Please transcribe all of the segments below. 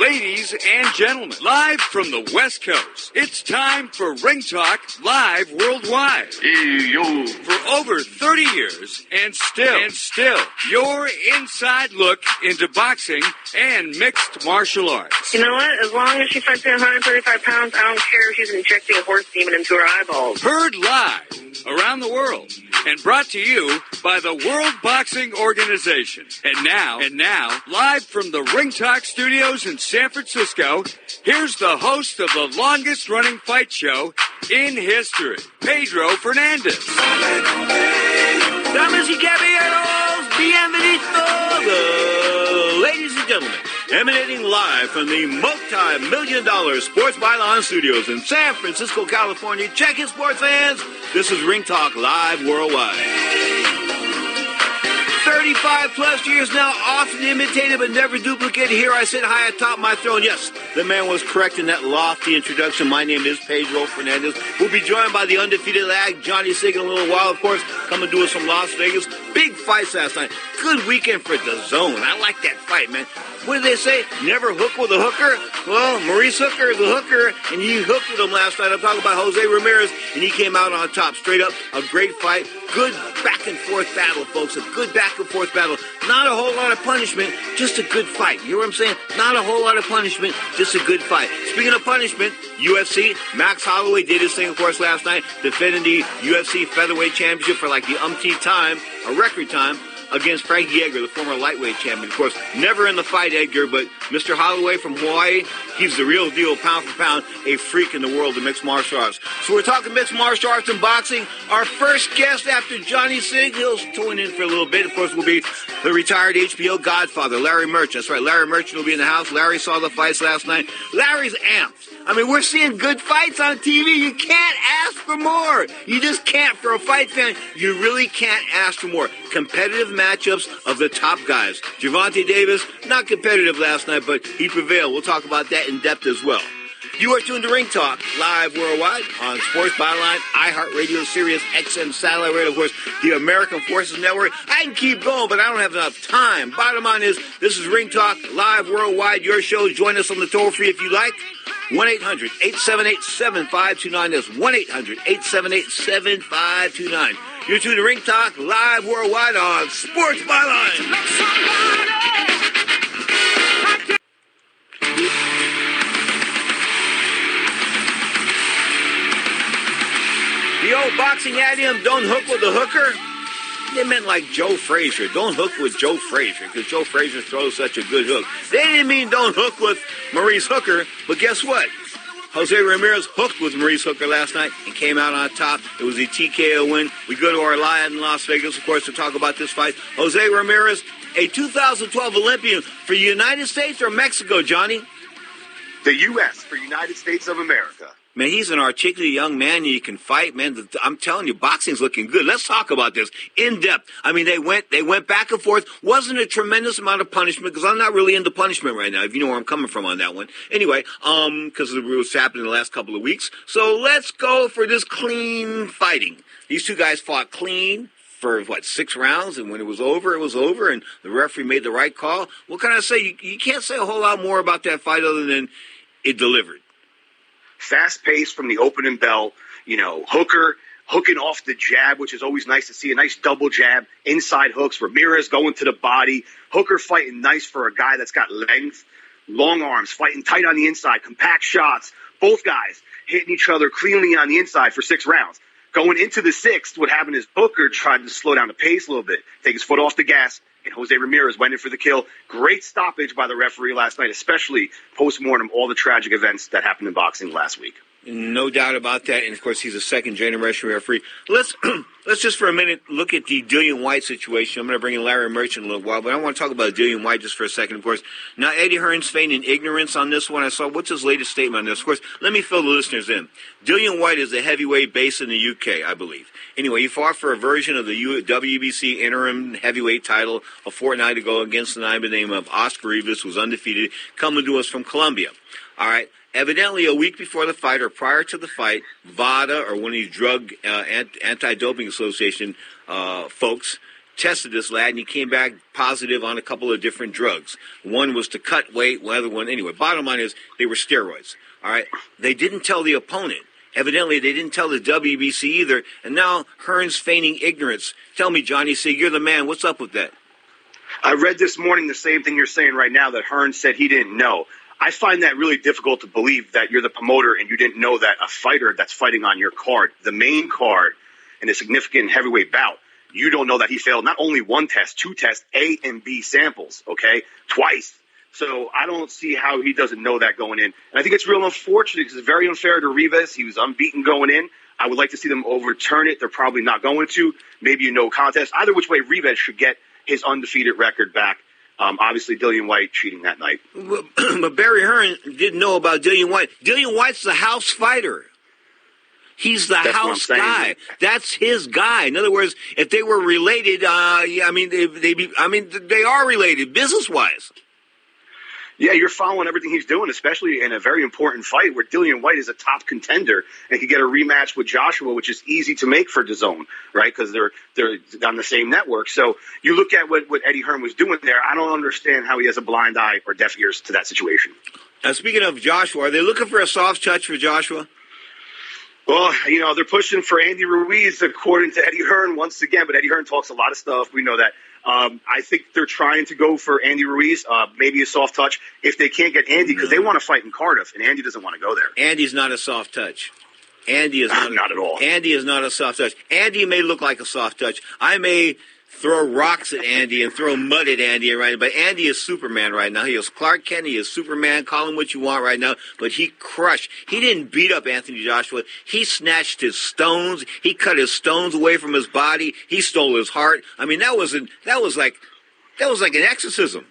Ladies and gentlemen, live from the West Coast, it's time for Ring Talk Live Worldwide. Hey, yo. For over 30 years, and still, your inside look into boxing and mixed martial arts. You know what? As long as she fights at 135 pounds, I don't care if she's injecting a horse demon into her eyeballs. Heard live around the world and brought to you by the World Boxing Organization. And now, live from the Ring Talk Studios in San Francisco, here's the host of the longest-running fight show in history, Pedro Fernandez. Damas y caballeros, bienvenidos, ladies and gentlemen, emanating live from the multi-million-dollar Sports Byline Studios in San Francisco, California. Check it, sports fans. This is Ring Talk Live Worldwide. 35-plus years now, often imitated but never duplicated. Here I sit high atop my throne. Yes, the man was correct in that lofty introduction. My name is Pedro Fernandez. We'll be joined by the undefeated lag, Johnny Sig, in a little while, of course, coming to us from Las Vegas. Big fights last night. Good weekend for the Zone. I like that fight, man. What did they say? Never hook with a hooker? Well, Maurice Hooker is a hooker, and he hooked with him last night. I'm talking about Jose Ramirez, and he came out on top. Straight up, a great fight. Good back-and-forth battle, folks. A good back-and-forth battle. Not a whole lot of punishment, just a good fight. You know what I'm saying? Not a whole lot of punishment, just a good fight. Speaking of punishment, UFC, Max Holloway did his thing, of course, last night, defending the UFC Featherweight Championship for like the umpteenth time, a record time, against Frankie Edgar, the former lightweight champion. Of course, never in the fight, Edgar, but Mr. Holloway from Hawaii, he's the real deal, pound for pound, a freak in the world of mixed martial arts. So we're talking mixed martial arts and boxing. Our first guest after Johnny Sig, he'll tune in for a little bit, of course, will be the retired HBO godfather, Larry Merchant. That's right, Larry Merchant will be in the house. Larry saw the fights last night. Larry's amped. I mean, we're seeing good fights on TV. You can't ask for more. You just can't. For a fight fan, you really can't ask for more. Competitive matchups of the top guys. Gervonta Davis, not competitive last night, but he prevailed. We'll talk about that in depth as well. You are tuned to Ring Talk, live worldwide on Sports Byline, iHeartRadio, Sirius XM Satellite Radio, of course, the American Forces Network. I can keep going, but I don't have enough time. Bottom line is, this is Ring Talk, live worldwide. Your show. Join us on the toll-free if you like. 1-800-878-7529. That's 1-800-878-7529. You're tuned to Ring Talk, live worldwide on Sports Byline. The old boxing idiom, don't hook with a hooker. They meant like Joe Frazier. Don't hook with Joe Frazier, because Joe Frazier throws such a good hook. They didn't mean don't hook with Maurice Hooker, but guess what? Jose Ramirez hooked with Maurice Hooker last night and came out on top. It was a TKO win. We go to our live in Las Vegas, of course, to talk about this fight. Jose Ramirez, a 2012 Olympian for the United States or Mexico, Johnny? The U.S. for United States of America. Man, he's an articulate young man, and he can fight, man. I'm telling you, boxing's looking good. Let's talk about this in depth. I mean, they went back and forth. Wasn't a tremendous amount of punishment, because I'm not really into punishment right now, if you know where I'm coming from on that one. Anyway, because of what's happened in the last couple of weeks. So let's go for this clean fighting. These two guys fought clean for, 6 rounds, and when it was over, and the referee made the right call. What can I say? You can't say a whole lot more about that fight other than it delivered. Fast-paced from the opening bell. You know, Hooker hooking off the jab, which is always nice to see. A nice double jab, inside hooks. Ramirez going to the body. Hooker fighting nice for a guy that's got length. Long arms, fighting tight on the inside. Compact shots. Both guys hitting each other cleanly on the inside for 6 rounds. Going into the 6th, what happened is Hooker tried to slow down the pace a little bit, take his foot off the gas, and Jose Ramirez went in for the kill. Great stoppage by the referee last night, especially post-mortem, all the tragic events that happened in boxing last week. No doubt about that, and of course he's a second-generation referee. Let's just for a minute look at the Dillian White situation. I'm going to bring in Larry Merchant in a little while, but I want to talk about Dillian White just for a second, of course. Now, Eddie Hearn's feigning ignorance on this one. I saw, what's his latest statement on this? Of course, let me fill the listeners in. Dillian White is a heavyweight based in the UK, I believe. Anyway, he fought for a version of the WBC interim heavyweight title a fortnight ago against the guy by the name of Oscar Rivas, who was undefeated, coming to us from Colombia. All right. Evidently, a week before the fight or prior to the fight, VADA, or one of these drug anti-doping association folks, tested this lad, and he came back positive on a couple of different drugs. One was to cut weight, the other one, anyway. Bottom line is they were steroids, all right? They didn't tell the opponent. Evidently, they didn't tell the WBC either, and now Hearn's feigning ignorance. Tell me, Johnny C., you're the man. What's up with that? I read this morning the same thing you're saying right now, that Hearn said he didn't know. I find that really difficult to believe, that you're the promoter and you didn't know that a fighter that's fighting on your card, the main card in a significant heavyweight bout, you don't know that he failed not only one test, two tests, A and B samples, okay, twice. So I don't see how he doesn't know that going in. And I think it's real unfortunate because it's very unfair to Rivas. He was unbeaten going in. I would like to see them overturn it. They're probably not going to. Maybe a no contest. Either which way, Rivas should get his undefeated record back. Obviously, Dillian White cheating that night. But Barry Hearn didn't know about Dillian White. Dillian White's the house fighter. He's the house guy. That's his guy. In other words, if they were related, they are related business-wise. Yeah, you're following everything he's doing, especially in a very important fight where Dillian White is a top contender and could get a rematch with Joshua, which is easy to make for DAZN, right? Because they're on the same network. So you look at what Eddie Hearn was doing there. I don't understand how he has a blind eye or deaf ears to that situation. Now, speaking of Joshua, are they looking for a soft touch for Joshua? Well, they're pushing for Andy Ruiz, according to Eddie Hearn, once again. But Eddie Hearn talks a lot of stuff. We know that. I think they're trying to go for Andy Ruiz, maybe a soft touch, if they can't get Andy, because they want to fight in Cardiff, and Andy doesn't want to go there. Andy's not a soft touch. Andy is not at all. Andy is not a soft touch. Andy may look like a soft touch. I may throw rocks at Andy and throw mud at Andy right now, but Andy is Superman right now. He is Clark Kent. He is Superman. Call him what you want right now, but he crushed. He didn't beat up Anthony Joshua. He snatched his stones. He cut his stones away from his body. He stole his heart. I mean, that was like an exorcism.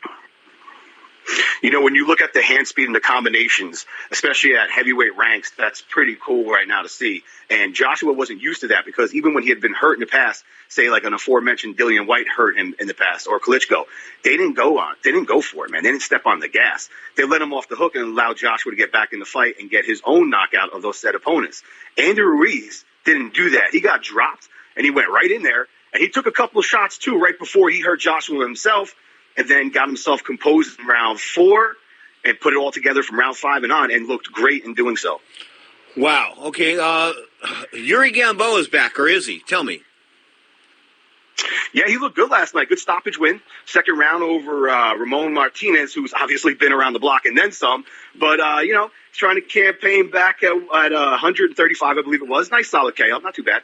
When you look at the hand speed and the combinations, especially at heavyweight ranks, that's pretty cool right now to see. And Joshua wasn't used to that because even when he had been hurt in the past, say like an aforementioned Dillian White hurt him in the past, or Klitschko, they didn't go for it, man. They didn't step on the gas. They let him off the hook and allowed Joshua to get back in the fight and get his own knockout of those said opponents. Andy Ruiz didn't do that. He got dropped and he went right in there and he took a couple of shots too right before he hurt Joshua himself, and then got himself composed in round 4 and put it all together from round 5 and on and looked great in doing so. Wow. Okay. Yuri Gamboa is back, or is he? Tell me. Yeah, he looked good last night. Good stoppage win. Second round over Ramon Martinez, who's obviously been around the block and then some. But, he's trying to campaign back at 135, I believe it was. Nice solid KO. Not too bad.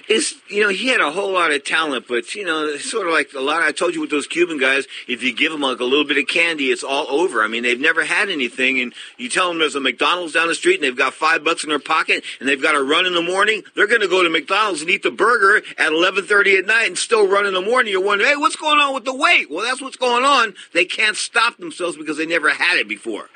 He had a whole lot of talent, but, sort of like a lot. I told you with those Cuban guys, if you give them like a little bit of candy, it's all over. I mean, they've never had anything, and you tell them there's a McDonald's down the street and they've got $5 in their pocket and they've got to run in the morning, they're going to go to McDonald's and eat the burger at 11:30 at night and still run in the morning. You're wondering, hey, what's going on with the weight? Well, that's what's going on. They can't stop themselves because they never had it before.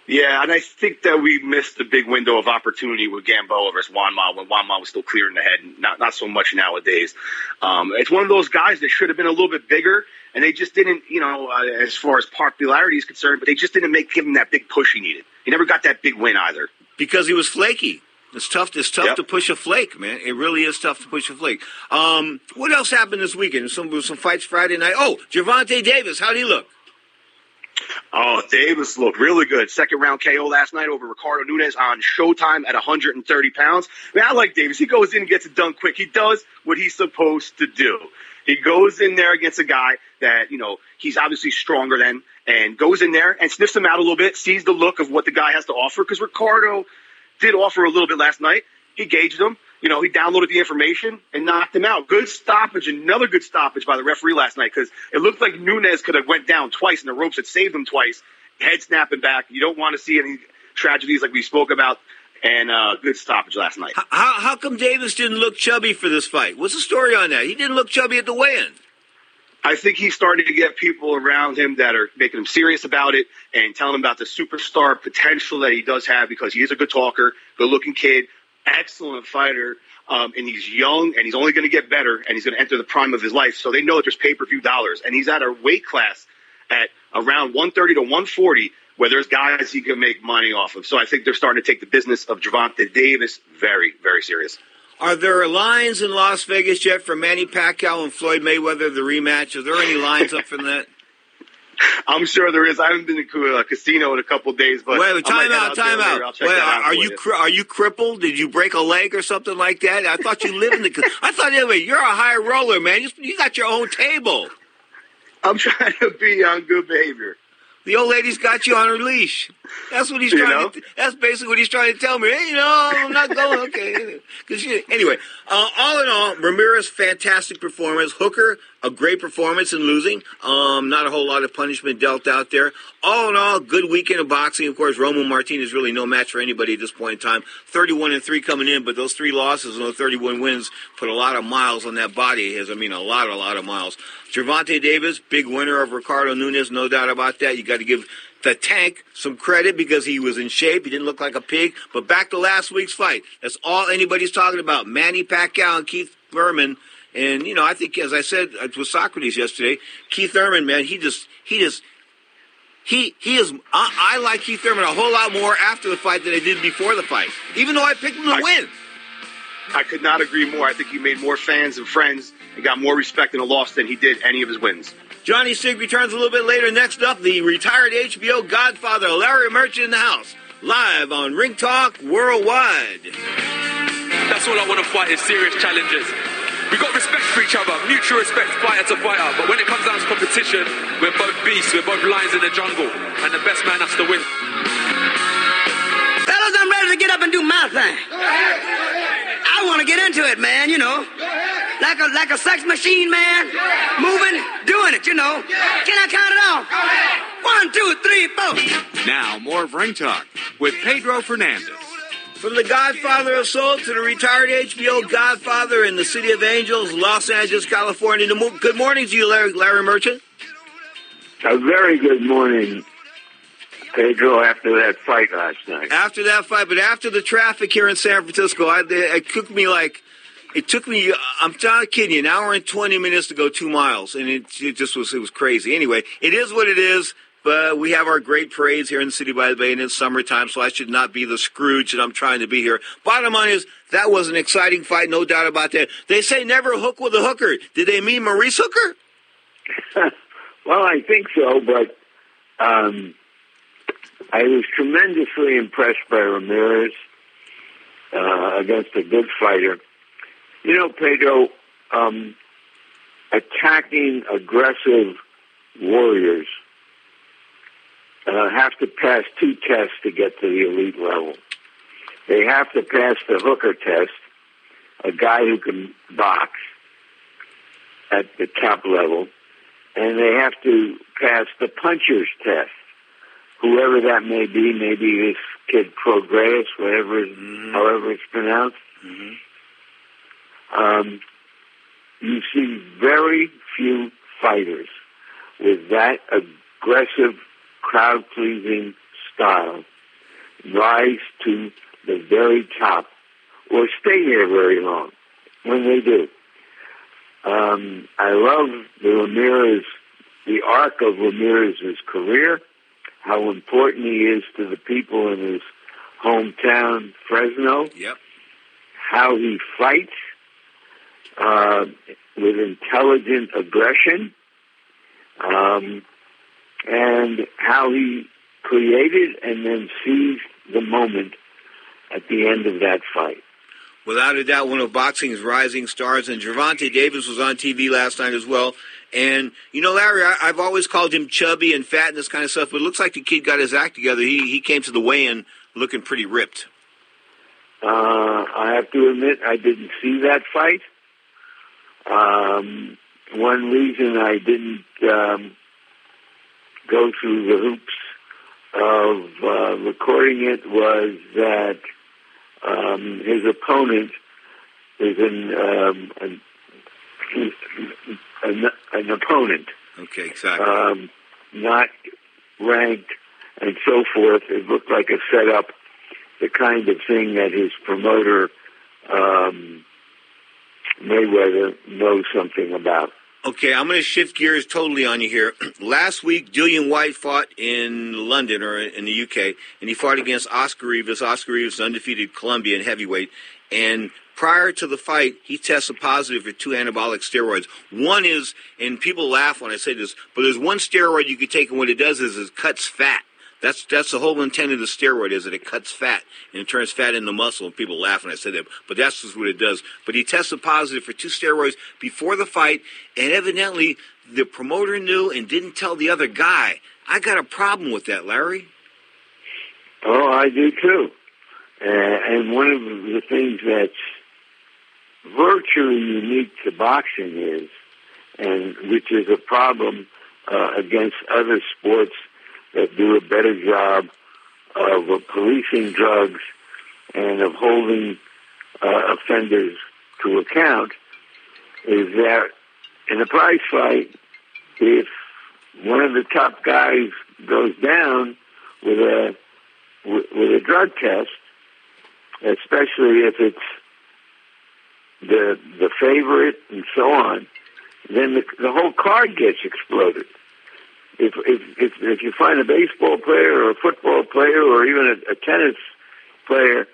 Yeah, and I think that we missed the big window of opportunity with Gamboa versus Juanma when Juanma was still clear in the head, not so much nowadays. It's one of those guys that should have been a little bit bigger, and they just didn't, as far as popularity is concerned, but they just didn't give him that big push he needed. He never got that big win either. Because he was flaky. It's tough to push a flake, man. It really is tough to push a flake. What else happened this weekend? Some fights Friday night. Oh, Gervonta Davis, how'd he look? Oh, Davis looked really good. Second round KO last night over Ricardo Nunes on Showtime at 130 pounds. I mean, I like Davis. He goes in and gets it done quick. He does what he's supposed to do. He goes in there against a guy that, he's obviously stronger than, and goes in there and sniffs him out a little bit, sees the look of what the guy has to offer, because Ricardo did offer a little bit last night. He gauged him. He downloaded the information and knocked him out. Good stoppage, another good stoppage by the referee last night, because it looked like Nunes could have went down twice and the ropes had saved him twice. Head snapping back. You don't want to see any tragedies like we spoke about, and good stoppage last night. How come Davis didn't look chubby for this fight? What's the story on that? He didn't look chubby at the weigh-in. I think he's starting to get people around him that are making him serious about it and telling him about the superstar potential that he does have, because he is a good talker, good-looking kid, excellent fighter, and he's young, and he's only going to get better, and he's going to enter the prime of his life. So they know that there's pay-per-view dollars, and he's at a weight class at around 130 to 140 where there's guys he can make money off of. So I think they're starting to take the business of Gervonta Davis very, very serious. Are there lines in Las Vegas yet for Manny Pacquiao and Floyd Mayweather, the rematch? Is there any lines up from that? I'm sure there is. I haven't been to a casino in a couple of days, but wait, time out. Are you crippled? Did you break a leg or something like that? I thought you lived in the. I thought anyway. You're a high roller, man. You got your own table. I'm trying to be on good behavior. The old lady's got you on her leash. That's what he's trying to. That's basically what he's trying to tell me. Hey, I'm not going. Okay. Anyway, all in all, Ramirez, fantastic performance. Hooker, a great performance in losing. Not a whole lot of punishment dealt out there. All in all, good weekend of boxing. Of course, Roman Martinez really no match for anybody at this point in time. 31-3 coming in, but those 3 losses and those 31 wins put a lot of miles on that body. A lot of miles. Gervonta Davis, big winner of Ricardo Nunes, no doubt about that. You got to give the Tank some credit because he was in shape. He didn't look like a pig. But back to last week's fight. That's all anybody's talking about. Manny Pacquiao and Keith Thurman. And, I think, as I said with Socrates yesterday, Keith Thurman, man, he is. I like Keith Thurman a whole lot more after the fight than I did before the fight, even though I picked him to win. I could not agree more. I think he made more fans and friends and got more respect in a loss than he did any of his wins. Johnny Sig returns a little bit later. Next up, the retired HBO Godfather, Larry Merchant in the house, live on Ring Talk Worldwide. That's all I want to fight is serious challenges. We've got respect for each other, mutual respect, fighter to fighter. But when it comes down to competition, we're both beasts, we're both lions in the jungle, and the best man has to win. Fellas, I'm ready to get up and do my thing. I want to get into it, man, like a sex machine, man. Moving, doing it, Can I count it off? 1, 2, 3, 4. Now, more of Ring Talk with Pedro Fernandez. From the Godfather of Soul to the retired HBO Godfather in the City of Angels, Los Angeles, California. Good morning to you, Larry Merchant. A very good morning, Pedro, after that fight last night. After that fight, but after the traffic here in San Francisco, it took me, I'm not kidding you, an hour and 20 minutes to go 2 miles, and it was crazy. Anyway, it is what it is. But we have our great parades here in the City by the Bay, and it's summertime, so I should not be the Scrooge that I'm trying to be here. Bottom line is, that was an exciting fight, no doubt about that. They say never hook with a hooker. Did they mean Maurice Hooker? Well, I think so, but I was tremendously impressed by Ramirez against a good fighter. Pedro, attacking, aggressive warriors have to pass 2 tests to get to the elite level. They have to pass the hooker test, a guy who can box at the top level, and they have to pass the puncher's test, whoever that may be, maybe this kid Progress, however it's pronounced. Mm-hmm. You see very few fighters with that aggressive, crowd-pleasing style rise to the very top or stay there very long when they do. I love the arc of Ramirez's career, how important he is to the people in his hometown, Fresno. Yep. How he fights with intelligent aggression. And how he created and then seized the moment at the end of that fight. Without a doubt, one of boxing's rising stars, and Gervonta Davis was on TV last night as well. And, Larry, I've always called him chubby and fat and this kind of stuff, but it looks like the kid got his act together. He came to the weigh-in looking pretty ripped. I have to admit, I didn't see that fight. One reason I didn't go through the hoops of recording it was that his opponent is an opponent. Okay, exactly. Not ranked and so forth. It looked like a setup, the kind of thing that his promoter, Mayweather, knows something about. Okay, I'm going to shift gears totally on you here. Last week, Dillian White fought in London, or in the UK, and he fought against Oscar Rivas. Oscar Rivas, undefeated Colombian heavyweight. And prior to the fight, he tested positive for 2 anabolic steroids. One is, and people laugh when I say this, but there's one steroid you can take, and what it does is it cuts fat. That's the whole intent of the steroid, is that it cuts fat and it turns fat into muscle. And people laugh when I say that, but that's just what it does. But he tested positive for 2 steroids before the fight, and evidently the promoter knew and didn't tell the other guy. I got a problem with that, Larry. Oh, I do too. And one of the things that's virtually unique to boxing is, and which is a problem against other sports that do a better job of policing drugs and of holding offenders to account, is that in a prize fight, if one of the top guys goes down with a drug test, especially if it's the favorite and so on, then the whole card gets exploded. If you find a baseball player or a football player or even a tennis player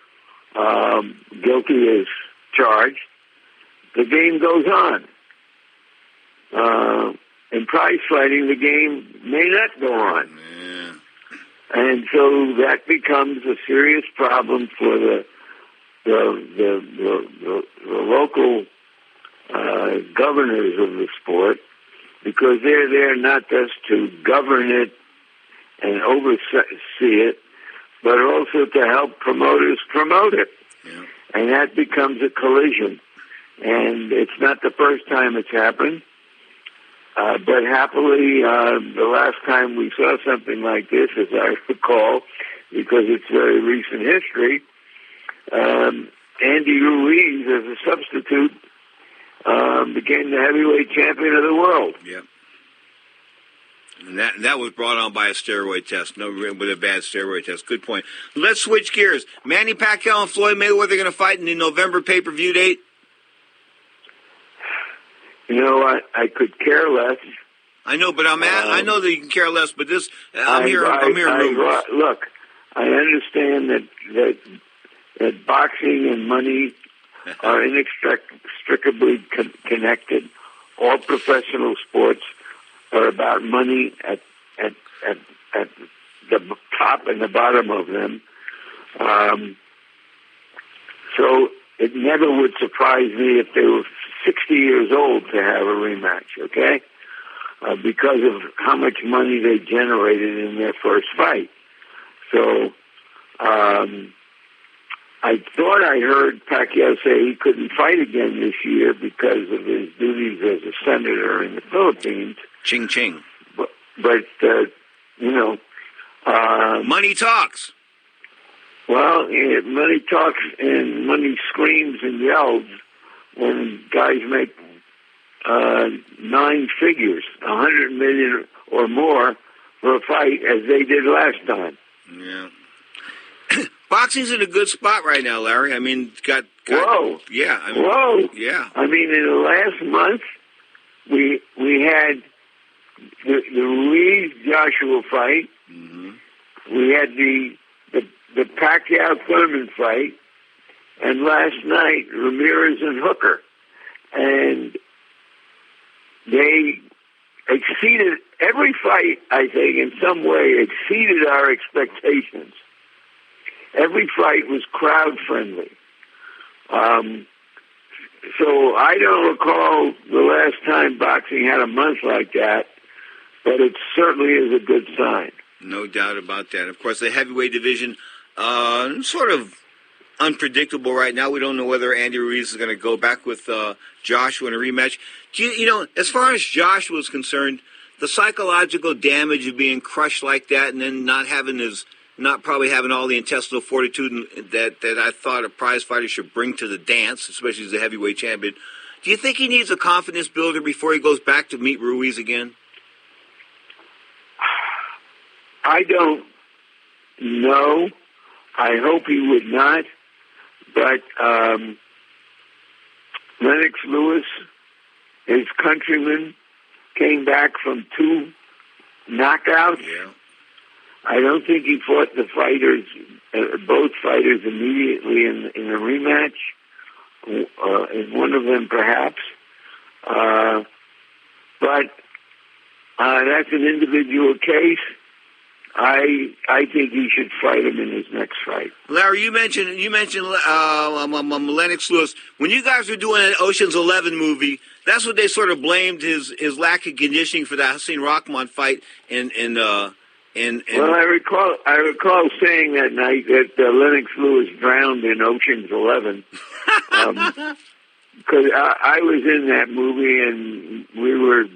guilty as charged, the game goes on. In prize fighting, the game may not go on. Yeah. And so that becomes a serious problem for the local governors of the sport, because they're there not just to govern it and oversee it, but also to help promoters promote it. Yeah. And that becomes a collision. And it's not the first time it's happened. But happily, the last time we saw something like this, as I recall, because it's very recent history, Andy Ruiz, as a substitute, became the heavyweight champion of the world. Yep. And that was brought on by a steroid test, with a bad steroid test. Good point. Let's switch gears. Manny Pacquiao and Floyd Mayweather are going to fight in the November pay-per-view date. You know what? I could care less. I know, but I know that you can care less. But this, I'm hearing rumors. Look, I understand that boxing and money are inextricably connected. All professional sports are about money at the top and the bottom of them. So it never would surprise me if they were 60 years old to have a rematch, okay? Because of how much money they generated in their first fight. So I thought I heard Pacquiao say he couldn't fight again this year because of his duties as a senator in the Philippines. Ching ching. But money talks. Well, money talks and money screams and yells when guys make 9 figures, 100 million or more for a fight, as they did last time. Yeah. Boxing's in a good spot right now, Larry. I mean, got whoa, yeah, whoa, yeah. I mean, in the last month, we had the Ruiz Joshua fight. Mm-hmm. We had the Pacquiao Thurman fight, and last night Ramirez and Hooker, and they exceeded every fight. I think in some way exceeded our expectations. Every fight was crowd friendly. So I don't recall the last time boxing had a month like that, but it certainly is a good sign. No doubt about that. Of course, the heavyweight division, sort of unpredictable right now. We don't know whether Andy Ruiz is going to go back with Joshua in a rematch. As far as Joshua is concerned, the psychological damage of being crushed like that and then not probably having all the intestinal fortitude that I thought a prize fighter should bring to the dance, especially as a heavyweight champion. Do you think he needs a confidence builder before he goes back to meet Ruiz again? I don't know. I hope he would not. But Lennox Lewis, his countryman, came back from 2 knockouts. Yeah. I don't think he fought the fighters, both fighters, immediately in a rematch. in one of them perhaps. But that's an individual case. I think he should fight him in his next fight. Larry, you mentioned Lennox Lewis. When you guys were doing an Ocean's 11 movie, that's what they sort of blamed his lack of conditioning for the Hussein Rahman fight. Well, I recall saying that night that Lennox Lewis drowned in Ocean's 11. Because I was in that movie and we were,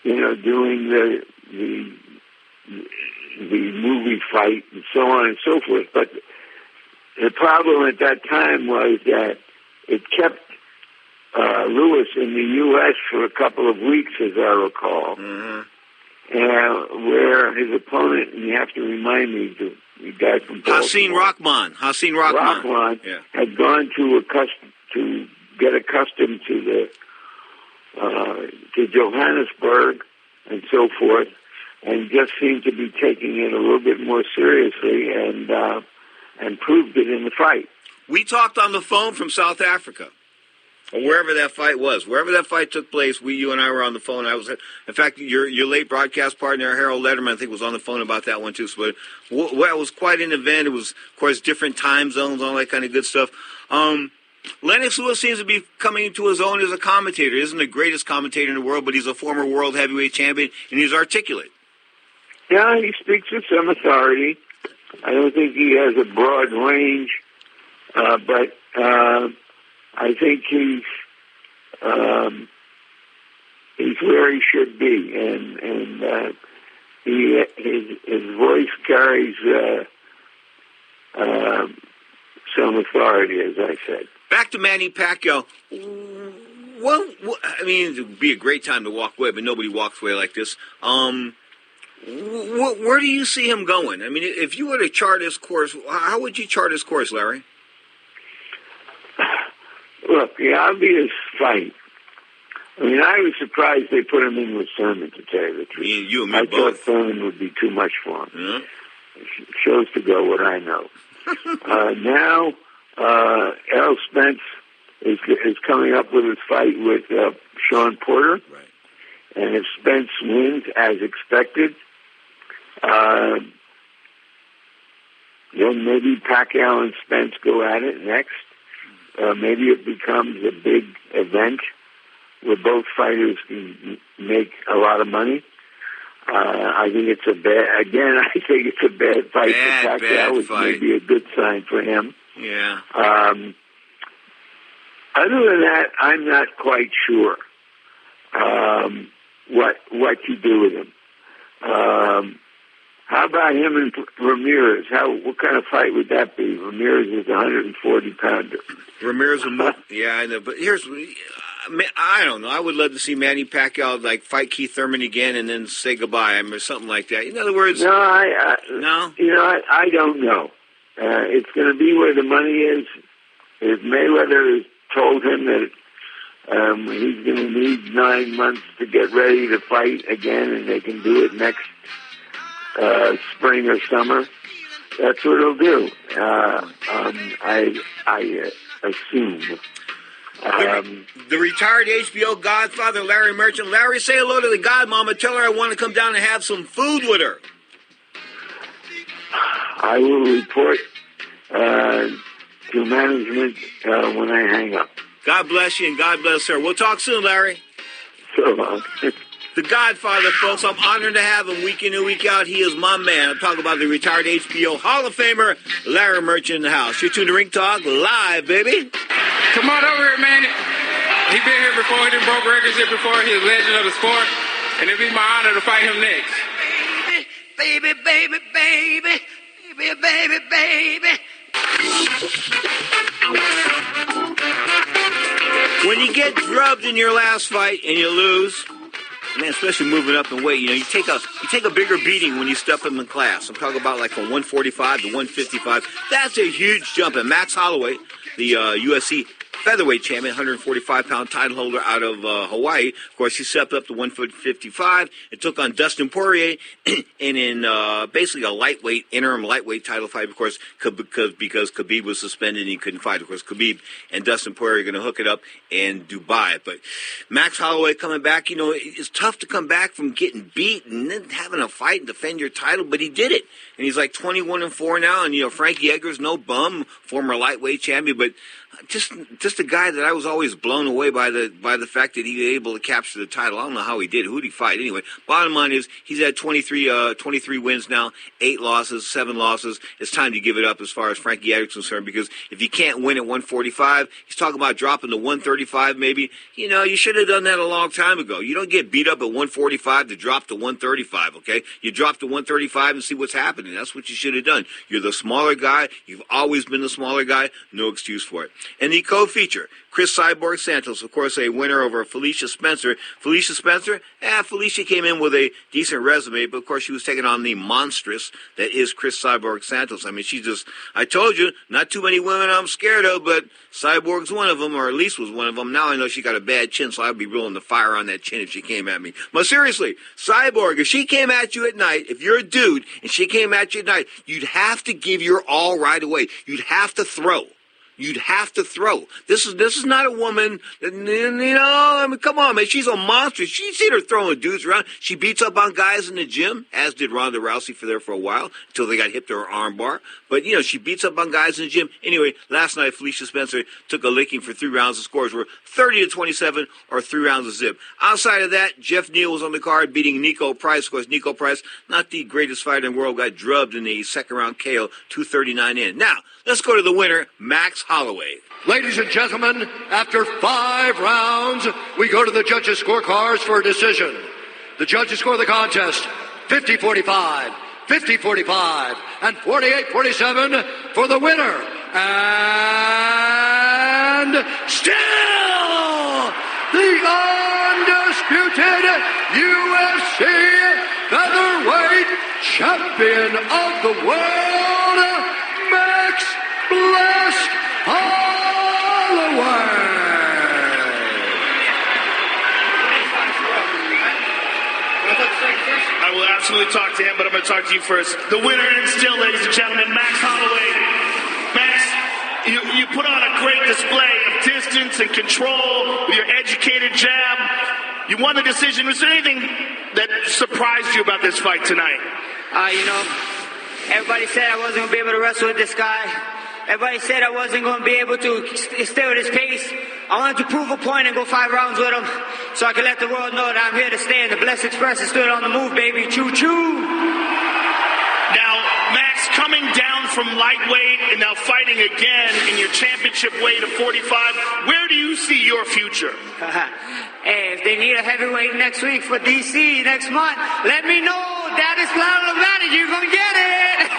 doing the movie fight and so on and so forth. But the problem at that time was that it kept Lewis in the U.S. for a couple of weeks, as I recall. Mm-hmm. Where his opponent, and you have to remind me, the guy from Baltimore, Hussein Rahman had gone to get accustomed to to Johannesburg and so forth, and just seemed to be taking it a little bit more seriously, and proved it in the fight. We talked on the phone from South Africa, or wherever that fight was. Wherever that fight took place, you and I were on the phone. In fact, your late broadcast partner, Harold Letterman, I think, was on the phone about that one, too. So it was quite an event. It was, of course, different time zones, all that kind of good stuff. Lennox Lewis seems to be coming into his own as a commentator. He isn't the greatest commentator in the world, but he's a former world heavyweight champion, and he's articulate. Yeah, he speaks with some authority. I don't think he has a broad range, but I think he's where he should be, and his voice carries some authority, as I said. Back to Manny Pacquiao. Well, I mean, it would be a great time to walk away, but nobody walks away like this. Where do you see him going? I mean, if you were to chart his course, how would you chart his course, Larry? Look, the obvious fight. I mean, I was surprised they put him in with Thurman, to tell you the truth. You and me I both. thought Thurman would be too much for him. Yeah. It shows to go what I know. Now, Errol Spence is coming up with his fight with Sean Porter. Right. And if Spence wins, as expected, then maybe Pacquiao and Spence go at it next. Maybe it becomes a big event where both fighters can make a lot of money. I think it's a bad fight for Pacquiao, which may be a good sign for him. Yeah. Other than that, I'm not quite sure what you do with him. How about him and Ramirez? What kind of fight would that be? Ramirez is a 140-pounder. Ramirez, yeah, I know. But I don't know. I would love to see Manny Pacquiao fight Keith Thurman again and then say goodbye, or something like that. In other words, no. No. I don't know. It's going to be where the money is. If Mayweather has told him that he's going to need 9 months to get ready to fight again, and they can do it next spring or summer, that's what he'll do. I assume. The retired HBO Godfather, Larry Merchant. Larry, say hello to the Godmama. Tell her I want to come down and have some food with her. I will report to management when I hang up. God bless you and God bless her. We'll talk soon, Larry. So long. The Godfather, folks. I'm honored to have him week in and week out. He is my man. I'm talking about the retired HBO Hall of Famer, Larry Merchant in the house. You're tuned to Ring Talk Live, baby. Come on over here, man. He been here before. He done broke records here before. He's a legend of the sport. And it'll be my honor to fight him next. Baby, baby, baby, baby, baby, baby. When you get drubbed in your last fight and you lose, man, especially moving up in weight, you take a bigger beating when you step in the class. I'm talking about from 145 to 155. That's a huge jump. And Max Holloway, the UFC featherweight champion, 145-pound title holder out of Hawaii. Of course, he stepped up to 155 and took on Dustin Poirier in basically a interim lightweight title fight, of course, because Khabib was suspended and he couldn't fight. Of course, Khabib and Dustin Poirier are going to hook it up in Dubai. But Max Holloway coming back, it's tough to come back from getting beat and then having a fight and defend your title, but he did it. And he's like 21-4 now, and Frankie Edgar's no bum, former lightweight champion, but just a guy that I was always blown away by the fact that he was able to capture the title. I don't know how he did it. Who did he fight? Anyway, bottom line is he's had 23 wins now, 8 losses, 7 losses. It's time to give it up as far as Frankie Edgar's concerned, because if he can't win at 145, he's talking about dropping to 135 maybe. You should have done that a long time ago. You don't get beat up at 145 to drop to 135, okay? You drop to 135 and see what's happening. That's what you should have done. You're the smaller guy. You've always been the smaller guy. No excuse for it. And the co-feature, Chris Cyborg Santos, of course, a winner over Felicia Spencer. Felicia came in with a decent resume, but of course she was taking on the monstrous that is Chris Cyborg Santos. I mean, I told you, not too many women I'm scared of, but Cyborg's one of them, or at least was one of them. Now I know she got a bad chin, so I'd be rolling the fire on that chin if she came at me. But seriously, Cyborg, if she came at you at night, if you're a dude and she came at you at night, you'd have to give your all right away. You'd have to throw. You'd have to throw. This is not a woman that, I mean, come on, man. She's a monster. She's seen her throwing dudes around. She beats up on guys in the gym, as did Ronda Rousey for a while, until they got hit to her arm bar. But, she beats up on guys in the gym. Anyway, last night, Felicia Spencer took a licking for 3 rounds. The scores were 30-27 or 3 rounds of zip. Outside of that, Jeff Neal was on the card beating Nico Price. Of course, Nico Price, not the greatest fighter in the world, got drubbed in the second round KO, 239 in. Now, let's go to the winner, Max Holloway. Ladies and gentlemen, after 5 rounds, we go to the judges' scorecards for a decision. The judges score the contest 50-45, 50-45, and 48-47 for the winner. And still the undisputed UFC featherweight champion of the world, Max Blessed Holloway. I will absolutely talk to him, but I'm going to talk to you first. The winner and still, ladies and gentlemen, Max Holloway. Max, you put on a great display of distance and control with your educated jab. You won the decision. Was there anything that surprised you about this fight tonight? Everybody said I wasn't going to be able to wrestle with this guy. Everybody said I wasn't going to be able to stay with his pace. I wanted to prove a point and go 5 rounds with him so I could let the world know that I'm here to stay, and the Blessed Express is still on the move, baby. Choo-choo. Now, Max, coming down from lightweight and now fighting again in your championship weight of 45, where do you see your future? Hey, if they need a heavyweight next week for DC next month, let me know. Daddy's Platinum Advantage, you're going to get it.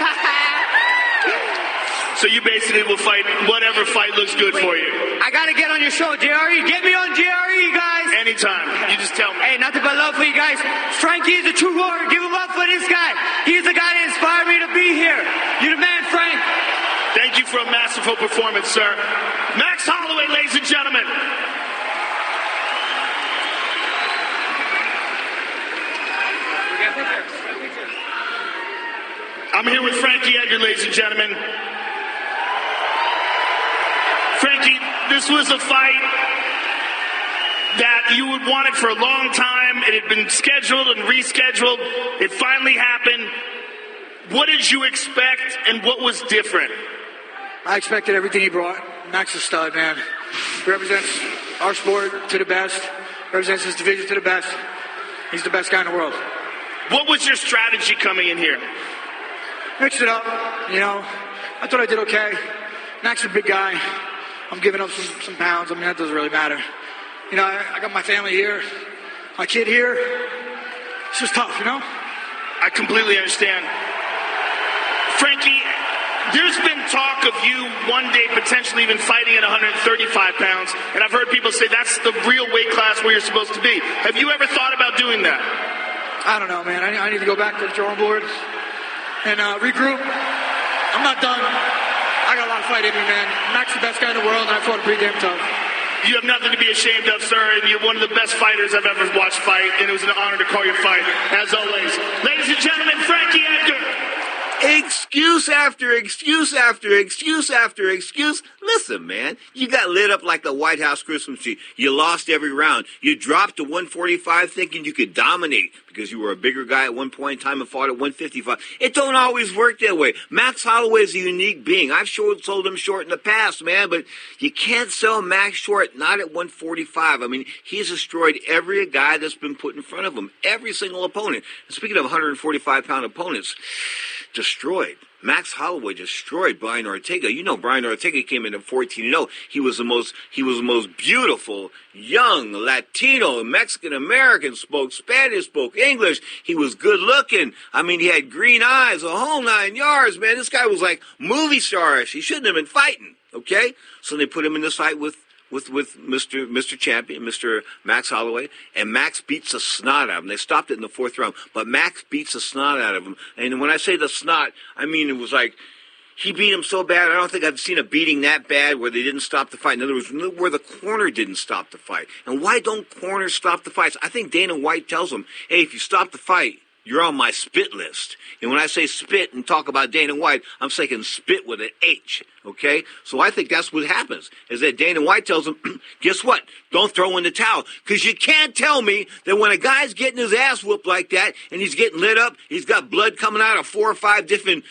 So you basically will fight whatever fight looks good for you. I got to get on your show, JRE. Get me on JRE, guys. Anytime. You just tell me. Hey, nothing but love for you guys. Frankie is a true warrior. Give him up for this guy. He's the guy that inspired me to be here. You're the man, Frank. Thank you for a masterful performance, sir. Max Holloway, ladies and gentlemen. I'm here with Frankie Edgar, ladies and gentlemen. Frankie, this was a fight that you had wanted for a long time. It had been scheduled and rescheduled. It finally happened. What did you expect, and what was different? I expected everything he brought. Max is a stud, man. He represents our sport to the best. Represents his division to the best. He's the best guy in the world. What was your strategy coming in here? Mixed it up, I thought I did okay. Max is a big guy. I'm giving up some pounds. I mean, that doesn't really matter. I got my family here, my kid here. It's just tough, I completely understand. Frankie, there's been talk of you one day potentially even fighting at 135 pounds, and I've heard people say that's the real weight class where you're supposed to be. Have you ever thought about doing that? I don't know, man. I need to go back to the drawing board and regroup. I'm not done. I got a lot of fight in me, man. Max is the best guy in the world, and I fought him pretty damn tough. You have nothing to be ashamed of, sir, and you're one of the best fighters I've ever watched fight, and it was an honor to call your fight, as always. Ladies and gentlemen, Frankie Edgar. Excuse after excuse after excuse after excuse. Listen, man, you got lit up like the White House Christmas tree. You lost every round. You dropped to 145 thinking you could dominate because you were a bigger guy at one point in time and fought at 155. It don't always work that way. Max Holloway is a unique being. I've sold him short in the past, man, but you can't sell Max short, not at 145. I mean, he's destroyed every guy that's been put in front of him, every single opponent. And speaking of 145-pound opponents, destroyed. Max Holloway destroyed Brian Ortega. You know, Brian Ortega came in at 14-0. He was the most beautiful, young, Latino, Mexican-American, spoke Spanish, spoke English. He was good looking. I mean, he had green eyes, the whole 9 yards, man. This guy was like movie starish. He shouldn't have been fighting, okay? So they put him in this fight with Mr. Champion, Mr. Max Holloway, and Max beats the snot out of him. They stopped it in the 4th round, but Max beats the snot out of him. And when I say the snot, I mean it was like he beat him so bad. I don't think I've seen a beating that bad where they didn't stop the fight. In other words, where the corner didn't stop the fight. And why don't corners stop the fights? I think Dana White tells them, hey, if you stop the fight, you're on my spit list. And when I say spit and talk about Dana White, I'm saying spit with an H, okay? So I think that's what happens, is that Dana White tells him, guess what? Don't throw in the towel. Because you can't tell me that when a guy's getting his ass whooped like that and he's getting lit up, he's got blood coming out of 4 or 5 different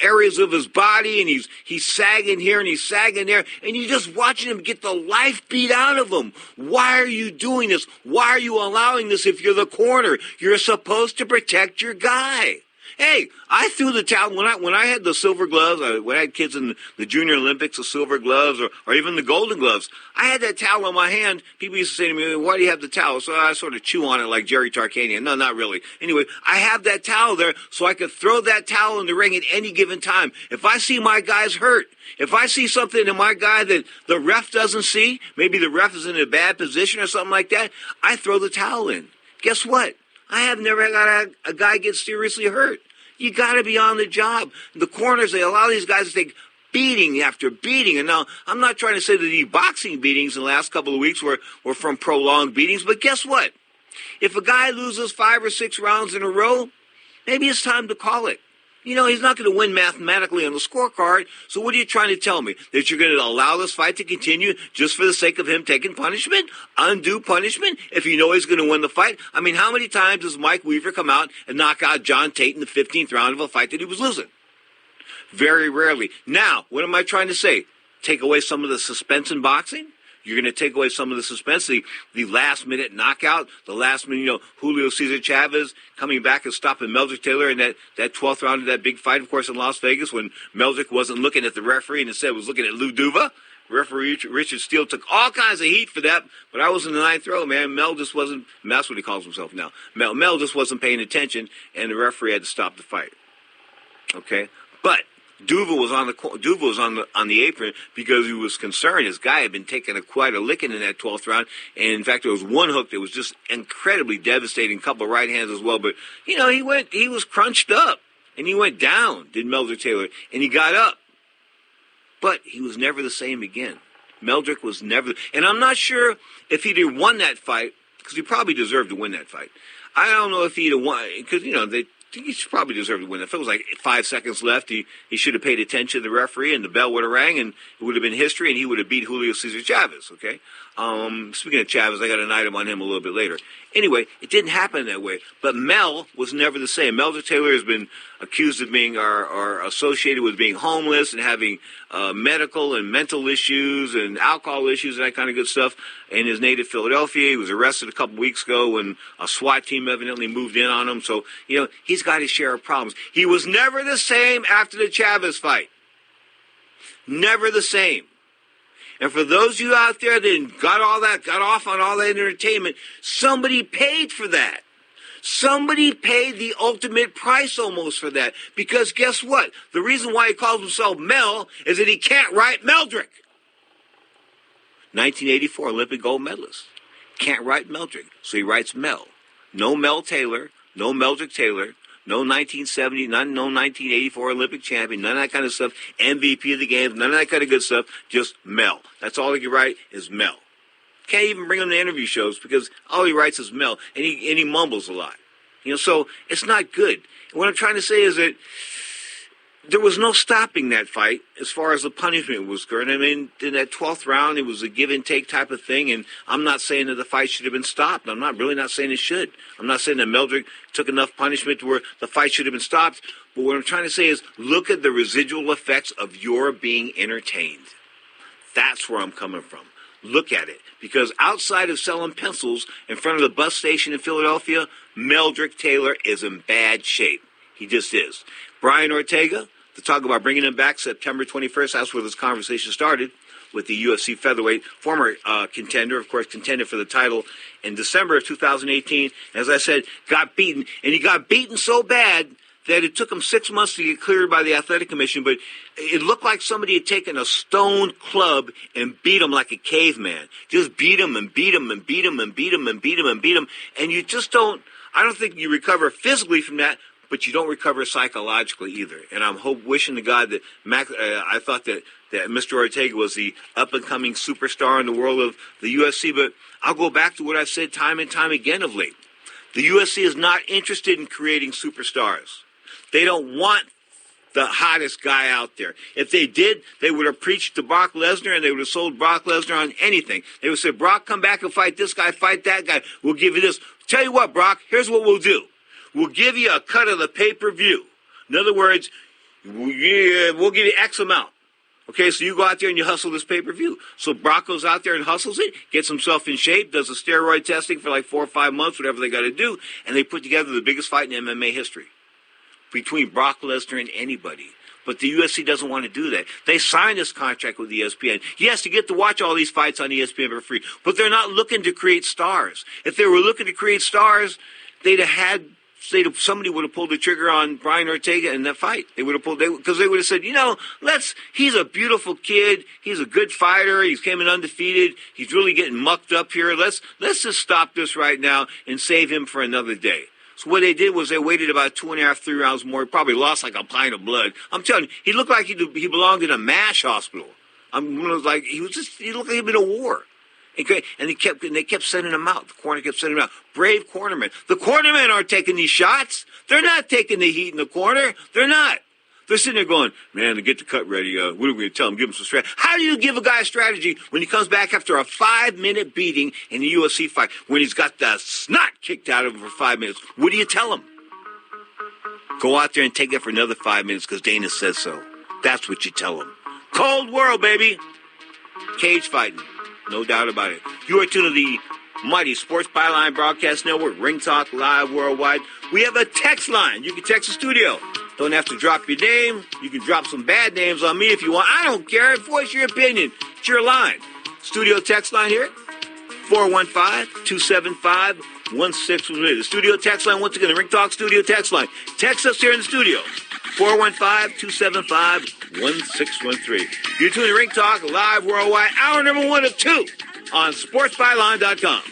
areas of his body, and he's sagging here and he's sagging there, and you're just watching him get the life beat out of him. Why are you doing this? Why are you allowing this if you're the corner? You're supposed to protect your guy. Hey, I threw the towel when I had the silver gloves. When I had kids in the Junior Olympics, the silver gloves, or even the golden gloves. I had that towel on my hand. People used to say to me, "Why do you have the towel?" So I sort of chew on it like Jerry Tarkanian. No, not really. Anyway, I have that towel there so I could throw that towel in the ring at any given time. If I see my guys hurt, if I see something in my guy that the ref doesn't see, maybe the ref is in a bad position or something like that, I throw the towel in. Guess what? I have never got a guy get seriously hurt. You got to be on the job. The corners, they allow these guys to take beating after beating. And now, I'm not trying to say that the boxing beatings in the last couple of weeks were from prolonged beatings, but guess what? If a guy loses 5 or 6 rounds in a row, maybe it's time to call it. You know, he's not going to win mathematically on the scorecard, so what are you trying to tell me? That you're going to allow this fight to continue just for the sake of him taking punishment? Undue punishment? If you know he's going to win the fight? I mean, how many times does Mike Weaver come out and knock out John Tate in the 15th round of a fight that he was losing? Very rarely. Now, what am I trying to say? Take away some of the suspense in boxing? You're going to take away some of the suspense, the last-minute knockout, the last-minute, Julio Cesar Chavez coming back and stopping Meldrick Taylor in that 12th round of that big fight, of course, in Las Vegas when Meldrick wasn't looking at the referee and instead was looking at Lou Duva. Referee Richard Steele took all kinds of heat for that, but I was in the 9th row, man. Mel just wasn't, that's what he calls himself now. Mel just wasn't paying attention, and the referee had to stop the fight. Okay? But Duva was on the apron because he was concerned. His guy had been taking quite a licking in that 12th round, and in fact, there was one hook that was just incredibly devastating, a couple of right hands as well. But he was crunched up, and he went down. Did Meldrick Taylor, and he got up, but he was never the same again. Meldrick was never, and I'm not sure if he'd have won that fight because he probably deserved to win that fight. I don't know if he'd have won because he probably deserved to win. If it was like 5 seconds left, he should have paid attention to the referee, and the bell would have rang, and it would have been history, and he would have beat Julio Cesar Chavez, okay? Speaking of Chavez, I got an item on him a little bit later. Anyway, it didn't happen that way. But Mel was never the same. Meldrick Taylor has been accused of being or associated with being homeless and having medical and mental issues and alcohol issues and that kind of good stuff in his native Philadelphia. He was arrested a couple weeks ago when a SWAT team evidently moved in on him. So, he's got his share of problems. He was never the same after the Chavez fight. Never the same. And for those of you out there that got off on all that entertainment, somebody paid for that. Somebody paid the ultimate price almost for that. Because guess what? The reason why he calls himself Mel is that he can't write Meldrick. 1984 Olympic gold medalist. Can't write Meldrick. So he writes Mel. No Mel Taylor, no Meldrick Taylor, no 1970, no 1984 Olympic champion, none of that kind of stuff, MVP of the games, none of that kind of good stuff, just Mel. That's all he can write is Mel. Can't even bring him to interview shows because all he writes is Mel, and he mumbles a lot. So it's not good. What I'm trying to say is that there was no stopping that fight as far as the punishment was concerned. I mean, in that 12th round, it was a give-and-take type of thing, and I'm not saying that the fight should have been stopped. I'm really not saying it should. I'm not saying that Meldrick took enough punishment to where the fight should have been stopped. But what I'm trying to say is look at the residual effects of your being entertained. That's where I'm coming from. Look at it. Because outside of selling pencils in front of the bus station in Philadelphia, Meldrick Taylor is in bad shape. He just is. Brian Ortega, to talk about bringing him back September 21st, that's where this conversation started with the UFC featherweight, former contender, of course, contender for the title in December of 2018. As I said, got beaten. And he got beaten so bad that it took him 6 months to get cleared by the athletic commission, but it looked like somebody had taken a stone club and beat him like a caveman. Just beat him and beat him and beat him and beat him and beat him and beat him. And you just don't, I don't think you recover physically from that, but you don't recover psychologically either. And I'm wishing to God that I thought that Mr. Ortega was the up-and-coming superstar in the world of the UFC, but I'll go back to what I've said time and time again of late. The UFC is not interested in creating superstars. They don't want the hottest guy out there. If they did, they would have preached to Brock Lesnar, and they would have sold Brock Lesnar on anything. They would have said, Brock, come back and fight this guy, fight that guy. We'll give you this. Tell you what, Brock, here's what we'll do. We'll give you a cut of the pay-per-view. In other words, we'll give you X amount. Okay, so you go out there and you hustle this pay-per-view. So Brock goes out there and hustles it, gets himself in shape, does the steroid testing for like 4 or 5 months, whatever they got to do, and they put together the biggest fight in MMA history between Brock Lesnar and anybody. But the UFC doesn't want to do that. They signed this contract with ESPN. Yes, you get to watch all these fights on ESPN for free, but they're not looking to create stars. If they were looking to create stars, somebody would have pulled the trigger on Brian Ortega in that fight. They would have because they would have said, he's a beautiful kid. He's a good fighter. He's came in undefeated. He's really getting mucked up here. Let's just stop this right now and save him for another day. So what they did was they waited about 2.5, 3 rounds more. He probably lost like a pint of blood. I'm telling you, he looked like he belonged in a MASH hospital. He looked like he'd been in a war. And they kept sending him out. The corner kept sending him out. Brave cornermen. The cornermen aren't taking these shots. They're not taking the heat in the corner. They're not. They're sitting there going, man, to get the cut ready, what are we going to tell him? Give him some strategy. How do you give a guy a strategy when he comes back after a 5-minute beating in the UFC fight, when he's got the snot kicked out of him for 5 minutes? What do you tell him? Go out there and take it for another 5 minutes because Dana says so. That's what you tell him. Cold world, baby. Cage fighting. No doubt about it. You are tuned to the mighty Sports Byline Broadcast Network, Ring Talk Live Worldwide. We have a text line. You can text the studio. Don't have to drop your name. You can drop some bad names on me if you want. I don't care. Voice your opinion. It's your line. Studio text line here, 415-275-1613. The studio text line, once again, the Ring Talk studio text line. Text us here in the studio, 415-275-1613. You're tuning to Ring Talk Live Worldwide, hour number 1 of 2 on SportsByline.com.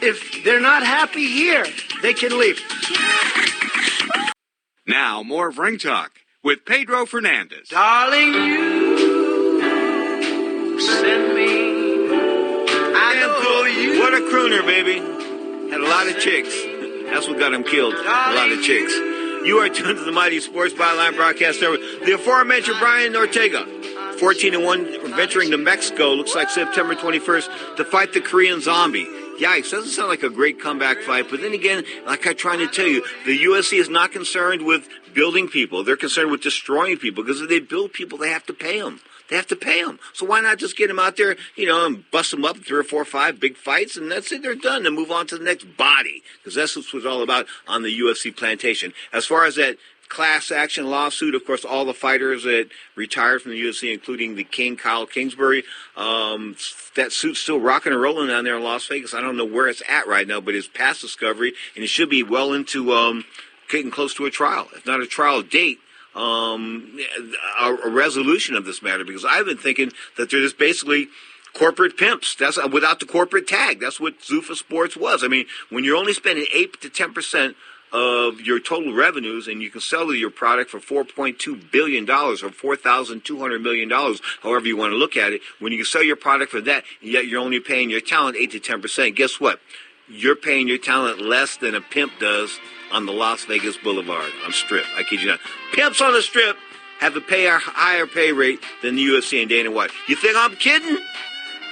If they're not happy here, they can leave. Now, more of Ring Talk with Pedro Fernandez. Darling, you send me. I know you. What a crooner, baby. Had a lot of chicks. That's what got him killed. A lot of chicks. You are tuned to the mighty Sports Byline Broadcast Network. The aforementioned Brian Ortega, 14-1, venturing to Mexico. Looks like September 21st to fight the Korean Zombie. Yikes, doesn't sound like a great comeback fight. But then again, like I'm trying to tell you, the UFC is not concerned with building people. They're concerned with destroying people. Because if they build people, they have to pay them. They have to pay them. So why not just get them out there, and bust them up 3 or 4 or 5 big fights, and that's it. They're done. And move on to the next body. Because that's what it's all about on the UFC plantation. As far as that class action lawsuit, of course, all the fighters that retired from the UFC, including the King, Kyle Kingsbury, that suit's still rocking and rolling down there in Las Vegas. I don't know where it's at right now, but it's past discovery, and it should be well into getting close to a trial. If not a trial date, a resolution of this matter, because I've been thinking that they're just basically corporate pimps. That's without the corporate tag. That's what Zuffa Sports was. I mean, when you're only spending 8 to 10% of your total revenues, and you can sell your product for $4.2 billion or $4,200 million, however you want to look at it. When you can sell your product for that, yet you're only paying your talent 8 to 10%, guess what? You're paying your talent less than a pimp does on the Las Vegas Boulevard on Strip. I kid you not. Pimps on the Strip have a higher pay rate than the UFC and Dana White. You think I'm kidding?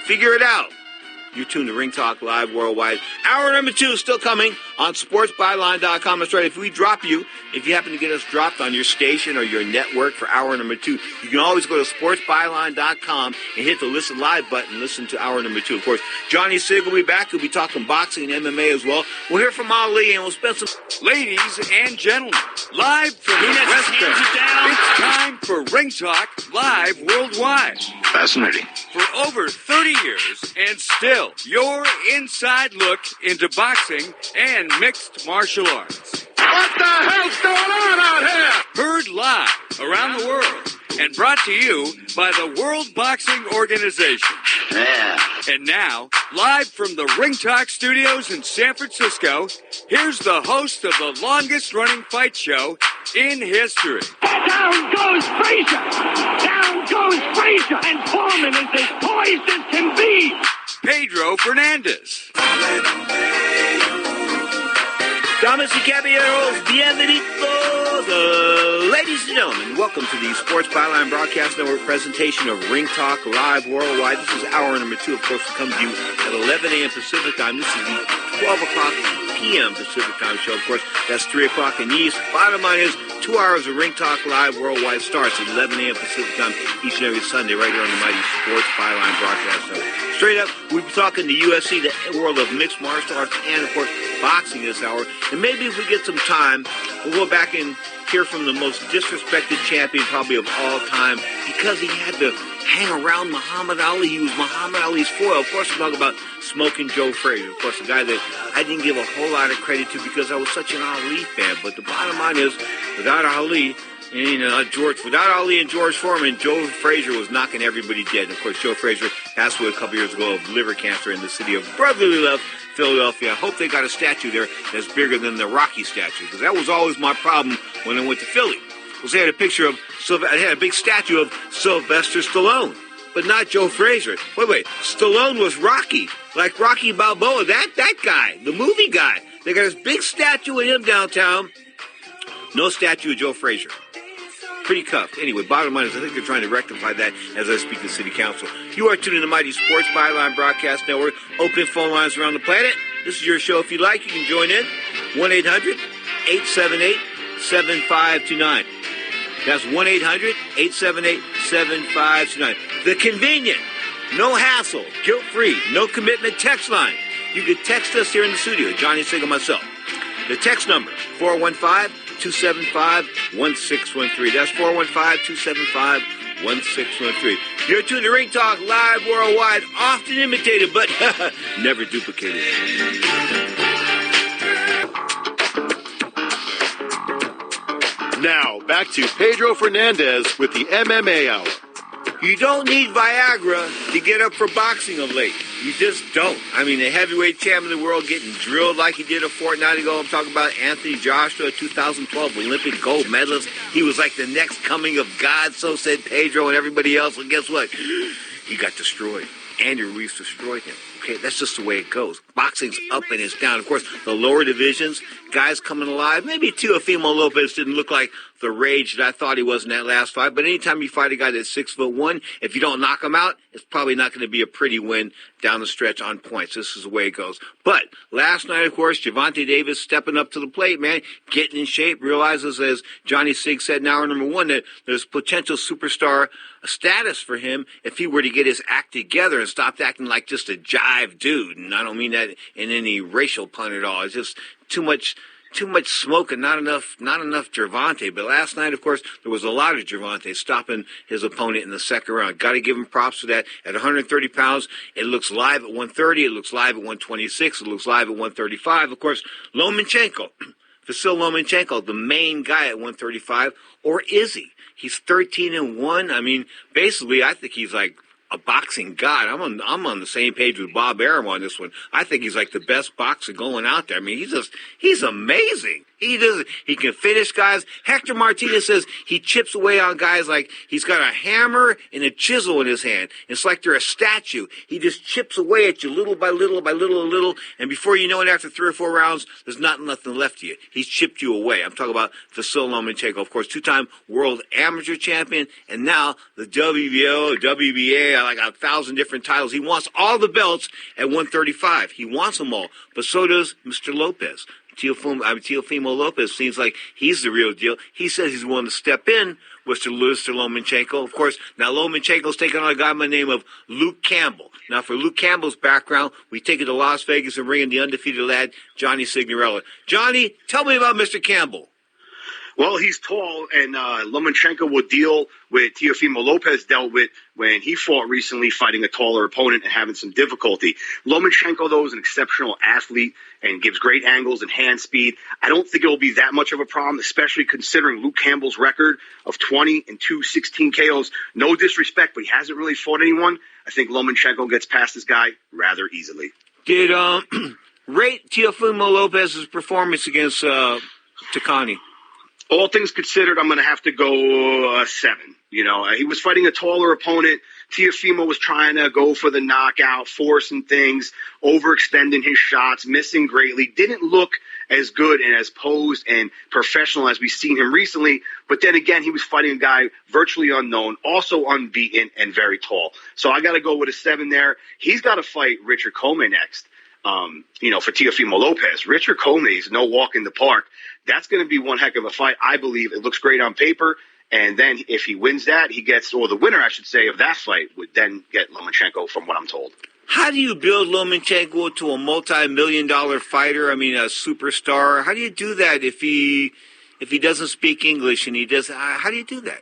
Figure it out. You're tuned to Ring Talk Live Worldwide. Hour number 2 is still coming on sportsbyline.com. That's right. If we drop you, if you happen to get us dropped on your station or your network for hour number 2, you can always go to sportsbyline.com and hit the Listen Live button. Listen to hour number 2. Of course, Johnny Sig will be back. He'll be talking boxing and MMA as well. We'll hear from Ali, and we'll spend some... Ladies and gentlemen, live from the West Coast, it's time for Ring Talk Live Worldwide. Fascinating. For over 30 years, and still your inside look into boxing and mixed martial arts. What the hell's going on out here? Heard live around the world and brought to you by the World Boxing Organization. Yeah. And now, live from the Ring Talk Studios in San Francisco, here's the host of the longest-running fight show in history. Down goes Frazier! Down goes Frazier! And Foreman is as poised as can be! Pedro Fernandez. Damas y caballeros, bienvenidos, ladies and gentlemen. Welcome to the Sports Byline Broadcast Network presentation of Ring Talk Live Worldwide. This is hour number 2, of course, to come to you at 11 a.m. Pacific time. This is the 12 o'clock p.m. Pacific time show. Of course, that's 3 o'clock in the East. Bottom line is, 2 hours of Ring Talk Live Worldwide starts at 11 a.m. Pacific time each and every Sunday right here on the mighty Sports Byline Broadcast Network. Straight up, we'll be talking the UFC, the world of mixed martial arts, and, of course, boxing this hour. And maybe if we get some time, we'll go back and hear from the most disrespected champion probably of all time because he had to hang around Muhammad Ali. He was Muhammad Ali's foil. Of course, we're talking about Smoking Joe Frazier. Of course, a guy that I didn't give a whole lot of credit to because I was such an Ali fan. But the bottom line is, without Ali... without Ali and George Foreman, Joe Frazier was knocking everybody dead. And of course, Joe Frazier passed away a couple years ago of liver cancer in the city of brotherly love, Philadelphia. I hope they got a statue there that's bigger than the Rocky statue, because that was always my problem when I went to Philly. Was they had a picture of, I had a big statue of Sylvester Stallone, but not Joe Frazier. Wait, Stallone was Rocky, like Rocky Balboa, that guy, the movie guy. They got this big statue of him downtown. No statue of Joe Frazier. Pretty cuffed. Anyway, bottom line is I think they're trying to rectify that as I speak to City Council. You are tuned in to the mighty Sports Byline Broadcast Network. Open phone lines around the planet. This is your show. If you like, you can join in. 1-800-878-7529. That's 1-800-878-7529. The convenient, no hassle, guilt-free, no commitment text line. You can text us here in the studio, Johnny Sig and myself. The text number, 415-275-1613. That's 415-275-1613. You're tuned to Ring Talk Live Worldwide, often imitated, but never duplicated. Now, back to Pedro Fernandez with the MMA Hour. You don't need Viagra to get up for boxing of late. You just don't. I mean, the heavyweight champion of the world getting drilled like he did a fortnight ago. I'm talking about Anthony Joshua, 2012 Olympic gold medalist. He was like the next coming of God, so said Pedro and everybody else. Well, guess what? He got destroyed. Andy Ruiz destroyed him. Okay, that's just the way it goes. Boxing's up and it's down. Of course, the lower divisions, guys coming alive. Maybe Teofimo Lopez didn't look like the rage that I thought he was in that last fight. But anytime you fight a guy that's 6'1", if you don't knock him out, it's probably not going to be a pretty win down the stretch on points. This is the way it goes. But last night, of course, Gervonta Davis stepping up to the plate, man, getting in shape, realizes, as Johnny Sig said in hour number 1, that there's potential superstar status for him if he were to get his act together and stop acting like just a jive dude. And I don't mean that in any racial pun at all. It's just too much smoke and not enough Gervonta. But last night, of course, there was a lot of Gervonta stopping his opponent in the second round. Got to give him props for that. At 130 pounds, it looks live at 130. It looks live at 126. It looks live at 135. Of course, Lomachenko, Vasyl Lomachenko, the main guy at 135, or is he? He's 13-1. I mean, basically, I think he's like a boxing god. I'm on the same page with Bob Arum on this one. I think he's like the best boxer going out there. I mean, he's amazing. He doesn't. He can finish guys. Hector Martinez says he chips away on guys like he's got a hammer and a chisel in his hand. It's like they're a statue. He just chips away at you little by little by little, and before you know it, after 3 or 4 rounds, there's nothing left of you. He's chipped you away. I'm talking about Vasyl Lomachenko, of course, 2-time world amateur champion, and now the WBO, WBA, like 1,000 different titles. He wants all the belts at 135. He wants them all, but so does Mr. Lopez. Teofimo Lopez seems like he's the real deal. He says he's willing to step in with Mr. Lomachenko. Of course, now Lomachenko's taking on a guy by the name of Luke Campbell. Now, for Luke Campbell's background, we take it to Las Vegas and bring in the undefeated lad, Johnny Signorella. Johnny, tell me about Mr. Campbell. Well, he's tall, and Lomachenko will deal with Teofimo Lopez dealt with when he fought recently, fighting a taller opponent and having some difficulty. Lomachenko, though, is an exceptional athlete and gives great angles and hand speed. I don't think it will be that much of a problem, especially considering Luke Campbell's record of 20-2, 16 KOs. No disrespect, but he hasn't really fought anyone. I think Lomachenko gets past this guy rather easily. Did rate Teofimo Lopez's performance against Takani? All things considered, I'm going to have to go 7. You know, he was fighting a taller opponent. Teofimo was trying to go for the knockout, forcing things, overextending his shots, missing greatly. Didn't look as good and as posed and professional as we've seen him recently. But then again, he was fighting a guy virtually unknown, also unbeaten and very tall. So I got to go with a 7 there. He's got to fight Richard Coleman next. For Teofimo Lopez. Richard Coleman is no walk in the park. That's going to be one heck of a fight. I believe it looks great on paper. And then if he wins that, the winner, I should say, of that fight would then get Lomachenko, from what I'm told. How do you build Lomachenko to a multi-million-dollar fighter? I mean, a superstar. How do you do that if he doesn't speak English and he does? How do you do that?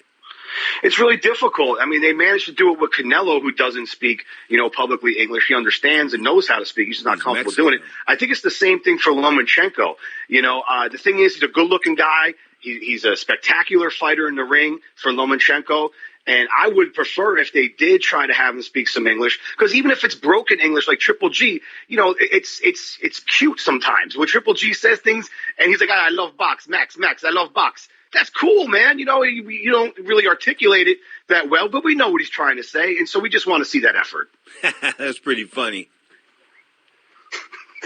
It's really difficult. I mean, they managed to do it with Canelo, who doesn't speak, publicly English. He understands and knows how to speak. He's just not comfortable doing it. I think it's the same thing for Lomachenko. The thing is, he's a good-looking guy. He's a spectacular fighter in the ring for Lomachenko. And I would prefer if they did try to have him speak some English, because even if it's broken English like Triple G, it's cute sometimes. When Triple G says things and he's like, I love box, Max, I love box. That's cool, man. You don't really articulate it that well, but we know what he's trying to say, and so we just want to see that effort. That's pretty funny.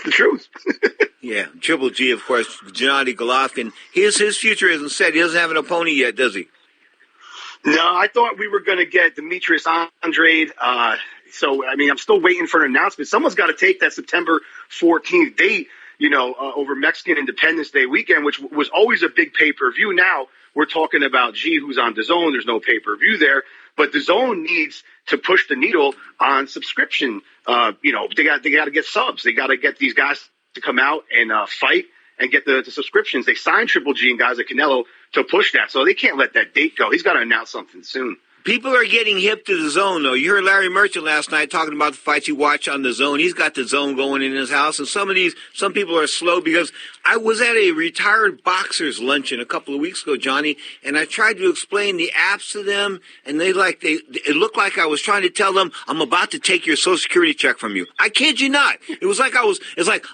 The truth. Yeah, Triple G, of course, Gennady Golovkin. His future isn't set. He doesn't have an opponent yet, does he? No, I thought we were going to get Demetrius Andrade. I'm still waiting for an announcement. Someone's got to take that September 14th date, over Mexican Independence Day weekend, which was always a big pay-per-view. Now we're talking about who's on DAZN. There's no pay-per-view there, but DAZN needs to push the needle on subscription. They got to get subs. They got to get these guys to come out and fight and get the subscriptions. They signed Triple G and guys like Canelo to push that, so they can't let that date go. He's got to announce something soon. People are getting hip to the zone, though. You heard Larry Merchant last night talking about the fights he watched on the zone. He's got the zone going in his house, and some people are slow, because I was at a retired boxer's luncheon a couple of weeks ago, Johnny, and I tried to explain the apps to them, and it looked like I was trying to tell them, I'm about to take your Social Security check from you. I kid you not. It's like,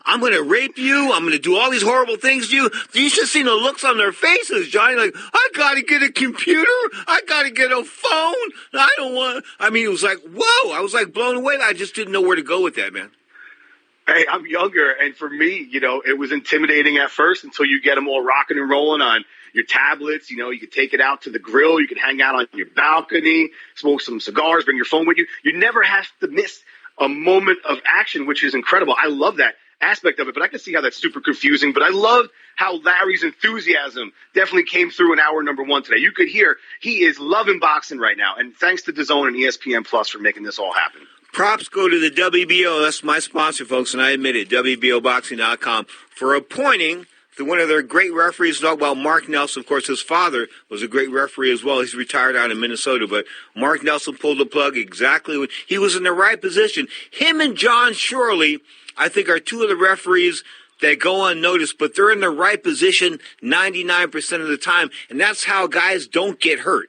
I'm going to rape you. I'm going to do all these horrible things to you. You should see the looks on their faces, Johnny, like, I got to get a computer. I got to get a phone. It was like, whoa, I was like blown away. I just didn't know where to go with that, man. Hey, I'm younger, and for me, it was intimidating at first until you get them all rocking and rolling on your tablets. You could take it out to the grill. You can hang out on your balcony, smoke some cigars, bring your phone with you. You never have to miss a moment of action, which is incredible. I love that aspect of it, but I can see how that's super confusing. But I love how Larry's enthusiasm definitely came through in hour number 1 today. You could hear he is loving boxing right now, and thanks to DAZN and ESPN Plus for making this all happen. Props go to the WBO. That's my sponsor, folks, and I admit it, WBOboxing.com, for appointing one of their great referees. Talk about Mark Nelson. Of course, his father was a great referee as well. He's retired out in Minnesota, but Mark Nelson pulled the plug exactly when he was in the right position. Him and John Shirley, I think, are two of the referees that go unnoticed, but they're in the right position 99% of the time, and that's how guys don't get hurt.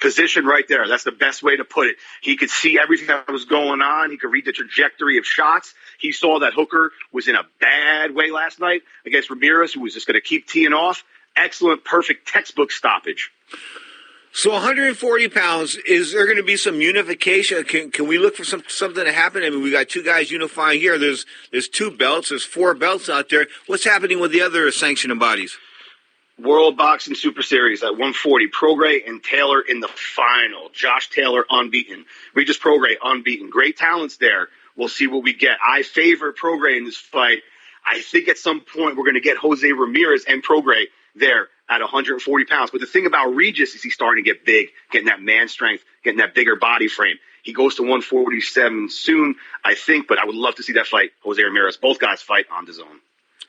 Position right there. That's the best way to put it. He could see everything that was going on. He could read the trajectory of shots. He saw that Hooker was in a bad way last night against Ramirez, who was just going to keep teeing off. Excellent, perfect textbook stoppage. So 140 pounds, is there going to be some unification? Can we look for something to happen? I mean, we got two guys unifying here. There's 2 belts. There's 4 belts out there. What's happening with the other sanctioning bodies? World Boxing Super Series at 140. Prograis and Taylor in the final. Josh Taylor unbeaten. Regis Prograis unbeaten. Great talents there. We'll see what we get. I favor Prograis in this fight. I think at some point we're going to get Jose Ramirez and Prograis there at 140 pounds. But the thing about Regis is he's starting to get big, getting that man strength, getting that bigger body frame. He goes to 147 soon, I think, but I would love to see that fight, Jose Ramirez. Both guys fight on the zone.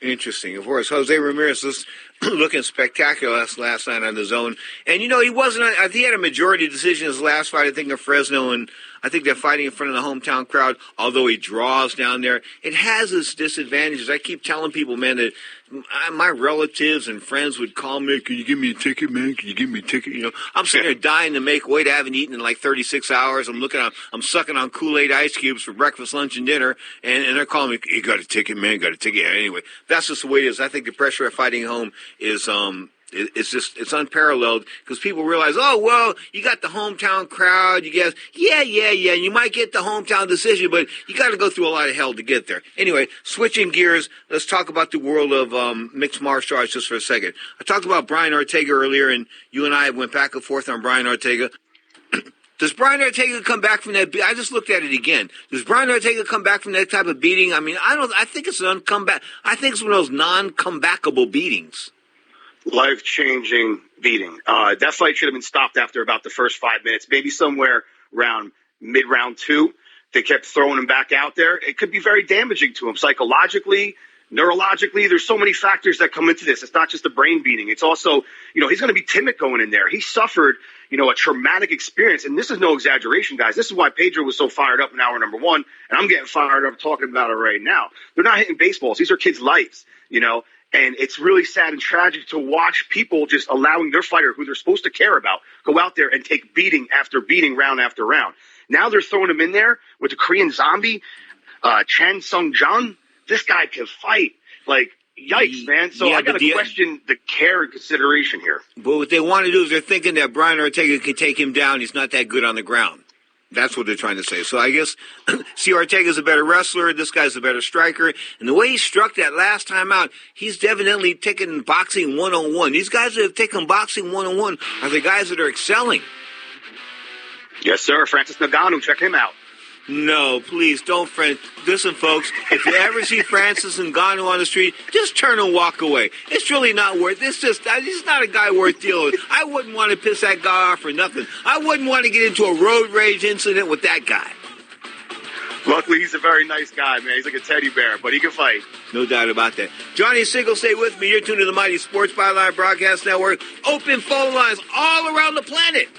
Interesting. Of course, Jose Ramirez was looking spectacular last night on the zone. And, you know, he wasn't, I think he had a majority decision his last fight, I think, in Fresno, and I think they're fighting in front of the hometown crowd, although he draws down there. It has its disadvantages. I keep telling people, man, that my relatives and friends would call me, can you give me a ticket, man? Can you give me a ticket? You know, I'm sitting there dying to make weight. I haven't eaten in like 36 hours. I'm sucking on Kool-Aid ice cubes for breakfast, lunch, and dinner, and they're calling me, you got a ticket, man? Got a ticket? Yeah, anyway, that's just the way it is. I think the pressure of fighting home is it's unparalleled because people realize, oh, well, you got the hometown crowd. You guys, yeah. You might get the hometown decision, but you got to go through a lot of hell to get there. Anyway, switching gears, let's talk about the world of mixed martial arts just for a second. I talked about Brian Ortega earlier, and you and I went back and forth on Brian Ortega. Does Brian Ortega come back from that? I just looked at it again. Does Brian Ortega come back from that type of beating? I mean, I think it's an uncomeback. I think it's one of those non-comebackable beatings. Life-changing beating. That fight should have been stopped after about the first 5 minutes, maybe somewhere around mid-round 2. They kept throwing him back out there. It could be very damaging to him psychologically, neurologically. There's so many factors that come into this. It's not just a brain beating. It's also, he's going to be timid going in there. He suffered, a traumatic experience. And this is no exaggeration, guys. This is why Pedro was so fired up in hour number 1. And I'm getting fired up talking about it right now. They're not hitting baseballs. These are kids' lives, And it's really sad and tragic to watch people just allowing their fighter, who they're supposed to care about, go out there and take beating after beating, round after round. Now they're throwing him in there with the Korean zombie, Chan Sung-jung. This guy can fight. Like, yikes, man. So I got to question the care and consideration here. But what they want to do is they're thinking that Brian Ortega can take him down. He's not that good on the ground. That's what they're trying to say. So I guess, Ortega's a better wrestler. This guy's a better striker. And the way he struck that last time out, he's definitely taken boxing one-on-one. These guys that have taken boxing one-on-one are the guys that are excelling. Yes, sir. Francis Ngannou, check him out. No, please don't, friend. Listen, folks, if you ever see Francis Ngannou on the street, just turn and walk away. It's really not worth it. He's not a guy worth dealing with. I wouldn't want to piss that guy off for nothing. I wouldn't want to get into a road rage incident with that guy. Luckily, he's a very nice guy, man. He's like a teddy bear, but he can fight. No doubt about that. Johnny Siegel, stay with me. You're tuned to the Mighty Sports Byline Broadcast Network. Open phone lines all around the planet.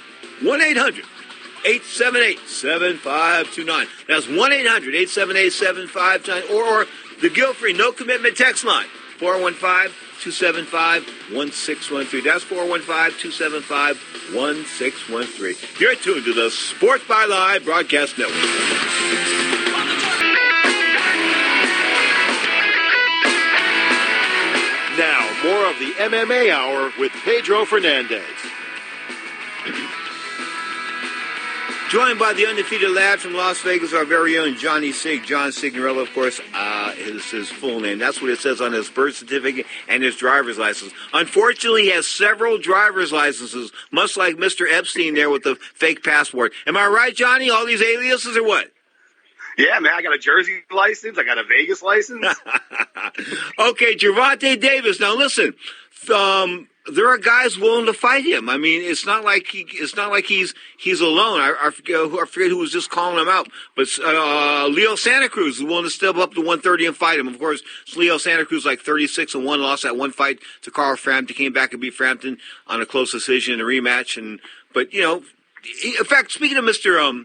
1-800-878-7529. That's 1-800-878-7529. Or the guilt-free, no-commitment text line, 415-275-1613. That's 415-275-1613. You're tuned to the Sports Byline Broadcast Network. Now, more of the MMA Hour with Pedro Fernandez. Joined by the undefeated lad from Las Vegas, our very own Johnny Sig. John Signorello, of course, is his full name. That's what it says on his birth certificate and his driver's license. Unfortunately, he has several driver's licenses, much like Mr. Epstein there with the fake passport. Am I right, Johnny? All these aliases or what? Yeah, man, I got a Jersey license. I got a Vegas license. Okay, Gervonta Davis. Now, listen, there are guys willing to fight him. I mean, it's not like he's alone. I forget who was just calling him out, but Leo Santa Cruz is willing to step up to 130 and fight him. Of course, Leo Santa Cruz like 36-1, lost that one fight to Carl Frampton, came back and beat Frampton on a close decision in a rematch. But in fact, speaking of Mr.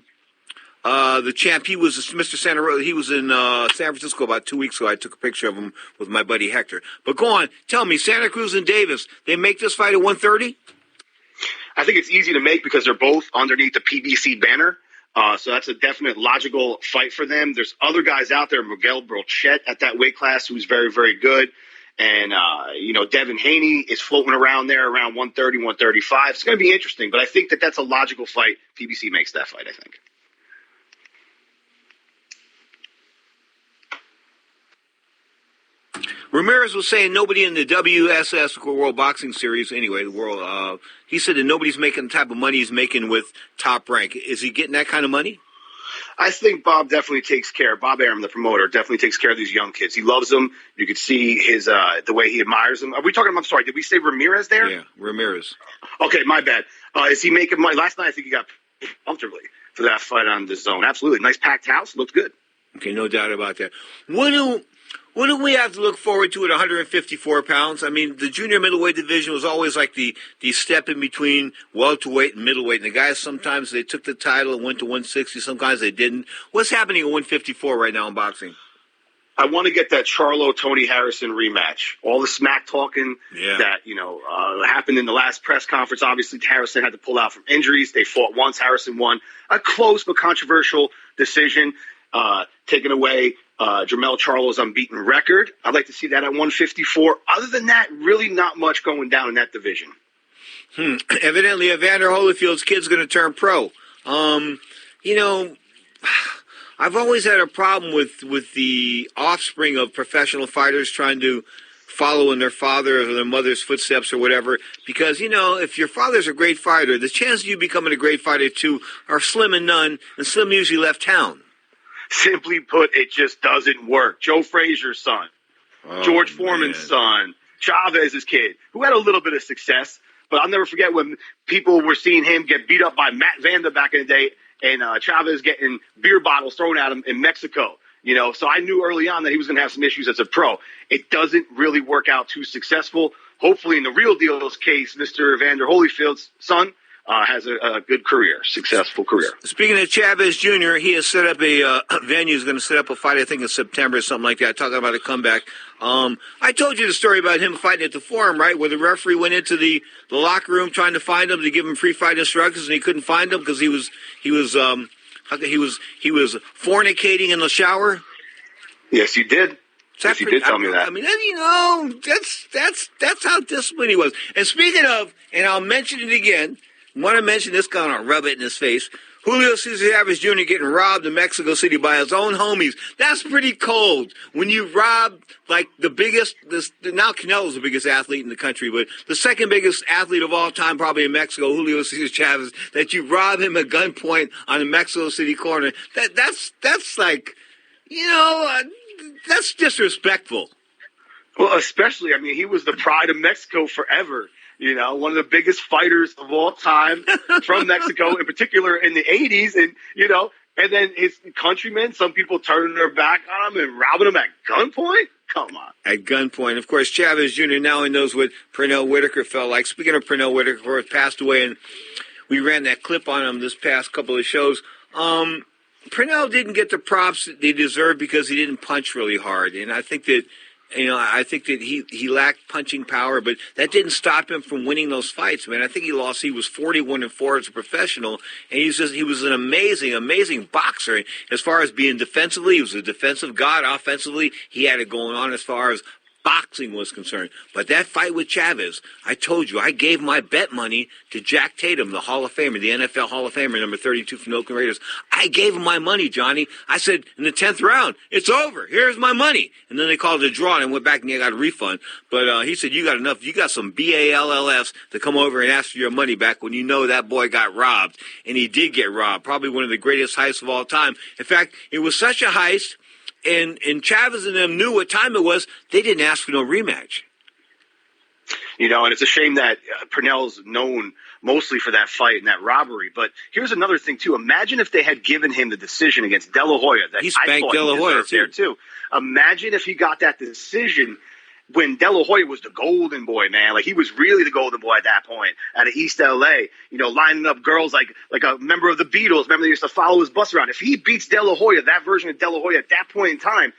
The champ, he was Mr. Santa Rosa. He was in San Francisco about 2 weeks ago. I took a picture of him with my buddy Hector. But go on, tell me, Santa Cruz and Davis, they make this fight at 130? I think it's easy to make because they're both underneath the PBC banner. So that's a definite logical fight for them. There's other guys out there, Miguel Brochette at that weight class, who's very, very good. And, Devin Haney is floating around there around 130, 135. It's going to be interesting, but I think that's a logical fight. PBC makes that fight, I think. Ramirez was saying nobody in the WSS, World Boxing Series, anyway, the world, he said that nobody's making the type of money he's making with Top Rank. Is he getting that kind of money? I think Bob definitely takes care. Bob Arum, the promoter, definitely takes care of these young kids. He loves them. You could see his the way he admires them. Are we talking? I'm sorry. Did we say Ramirez there? Yeah, Ramirez. Okay, my bad. Is he making money? Last night I think he got paid comfortably for that fight on the Zone. Absolutely, nice packed house. Looked good. Okay, no doubt about that. What do we have to look forward to at 154 pounds? I mean, the junior middleweight division was always like the step in between welterweight and middleweight. And the guys, sometimes they took the title and went to 160. Sometimes they didn't. What's happening at 154 right now in boxing? I want to get that Charlo-Tony Harrison rematch. All the smack talking that, happened in the last press conference. Obviously, Harrison had to pull out from injuries. They fought once. Harrison won a close but controversial decision, taking away Jermell Charlo's unbeaten record. I'd like to see that at 154. Other than that, really not much going down in that division. Evidently, Evander Holyfield's kid's going to turn pro. I've always had a problem with the offspring of professional fighters trying to follow in their father or their mother's footsteps or whatever, because, if your father's a great fighter, the chances of you becoming a great fighter too are slim and none, and Slim usually left town. Simply put, it just doesn't work. Joe Frazier's son, George Foreman's son, Chavez's kid, who had a little bit of success, but I'll never forget when people were seeing him get beat up by Matt Vanda back in the day, and Chavez getting beer bottles thrown at him in Mexico. So I knew early on that he was going to have some issues as a pro. It doesn't really work out too successful. Hopefully, in the real deal's case, Mr. Evander Holyfield's son has a good career, successful career. Speaking of Chavez Jr., he has set up a venue. He's going to set up a fight, I think, in September or something like that, talking about a comeback. I told you the story about him fighting at the Forum, right, where the referee went into the locker room trying to find him to give him free fight instructions, and he couldn't find him because he was fornicating in the shower. Yes, you did. Yes, you did tell me that. I mean, that's how disciplined he was. And speaking of, and I'll mention it again, want to mention this guy, I'll rub it in his face. Julio Cesar Chavez Jr. getting robbed in Mexico City by his own homies. That's pretty cold. When you rob, like, the biggest, now Canelo's the biggest athlete in the country, but the second biggest athlete of all time, probably in Mexico, Julio Cesar Chavez, that you rob him at gunpoint on the Mexico City corner. That's like, that's disrespectful. Well, especially, he was the pride of Mexico forever. One of the biggest fighters of all time from Mexico, in particular in the 80s. And then his countrymen, some people turning their back on him and robbing him at gunpoint? Come on. At gunpoint. Of course, Chavez Jr. now knows what Pernell Whitaker felt like. Speaking of Pernell Whitaker, of course, passed away, and we ran that clip on him this past couple of shows. Pernell didn't get the props that he deserved because he didn't punch really hard. And I think that he lacked punching power, but that didn't stop him from winning those fights, man. I think he was 41-4 as a professional, and he was an amazing boxer. As far as being defensively, he was a defensive god. Offensively, he had it going on as far as boxing was concerned. But that fight with Chavez, I told you, I gave my bet money to Jack Tatum, the Hall of Famer, the NFL Hall of Famer, number 32 from the Oakland Raiders. I gave him my money, Johnny. I said, in the 10th round, it's over. Here's my money. And then they called it a draw, and I went back and I got a refund. But he said, you got some BALLS to come over and ask for your money back when you know that boy got robbed. And he did get robbed. Probably one of the greatest heists of all time. In fact, it was such a heist, and Chavez and them knew what time it was, they didn't ask for no rematch. And it's a shame that Pernell's known mostly for that fight and that robbery. But here's another thing, too. Imagine if they had given him the decision against De La Hoya. That he spanked De La Hoya, too. Imagine if he got that decision when De La Hoya was the golden boy, man. Like, he was really the golden boy at that point out of East L.A., lining up girls like a member of the Beatles. Remember, they used to follow his bus around. If he beats De La Hoya, that version of De La Hoya at that point in time,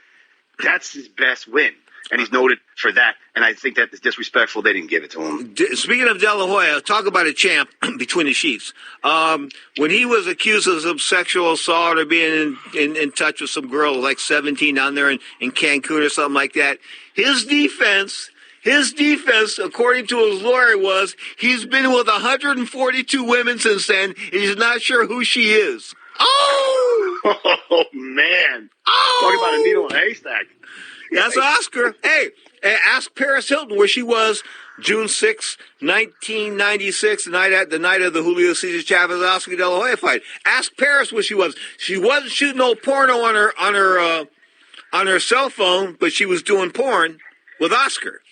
that's his best win. and he's noted for that. And I think that it's disrespectful they didn't give it to him. Speaking of De La Hoya, talk about a champ between the sheets. When he was accused of some sexual assault or being in touch with some girl like 17 down there in Cancun or something like that, his defense, according to his lawyer, was he's been with 142 women since then, and he's not sure who she is. Oh man. Talk about a needle in a haystack. That's Oscar. Hey, ask Paris Hilton where she was June 6, 1996, the night of the Julio Cesar Chavez Oscar De La Hoya fight. Ask Paris where she was. She wasn't shooting no porno on her cell phone, but she was doing porn with Oscar.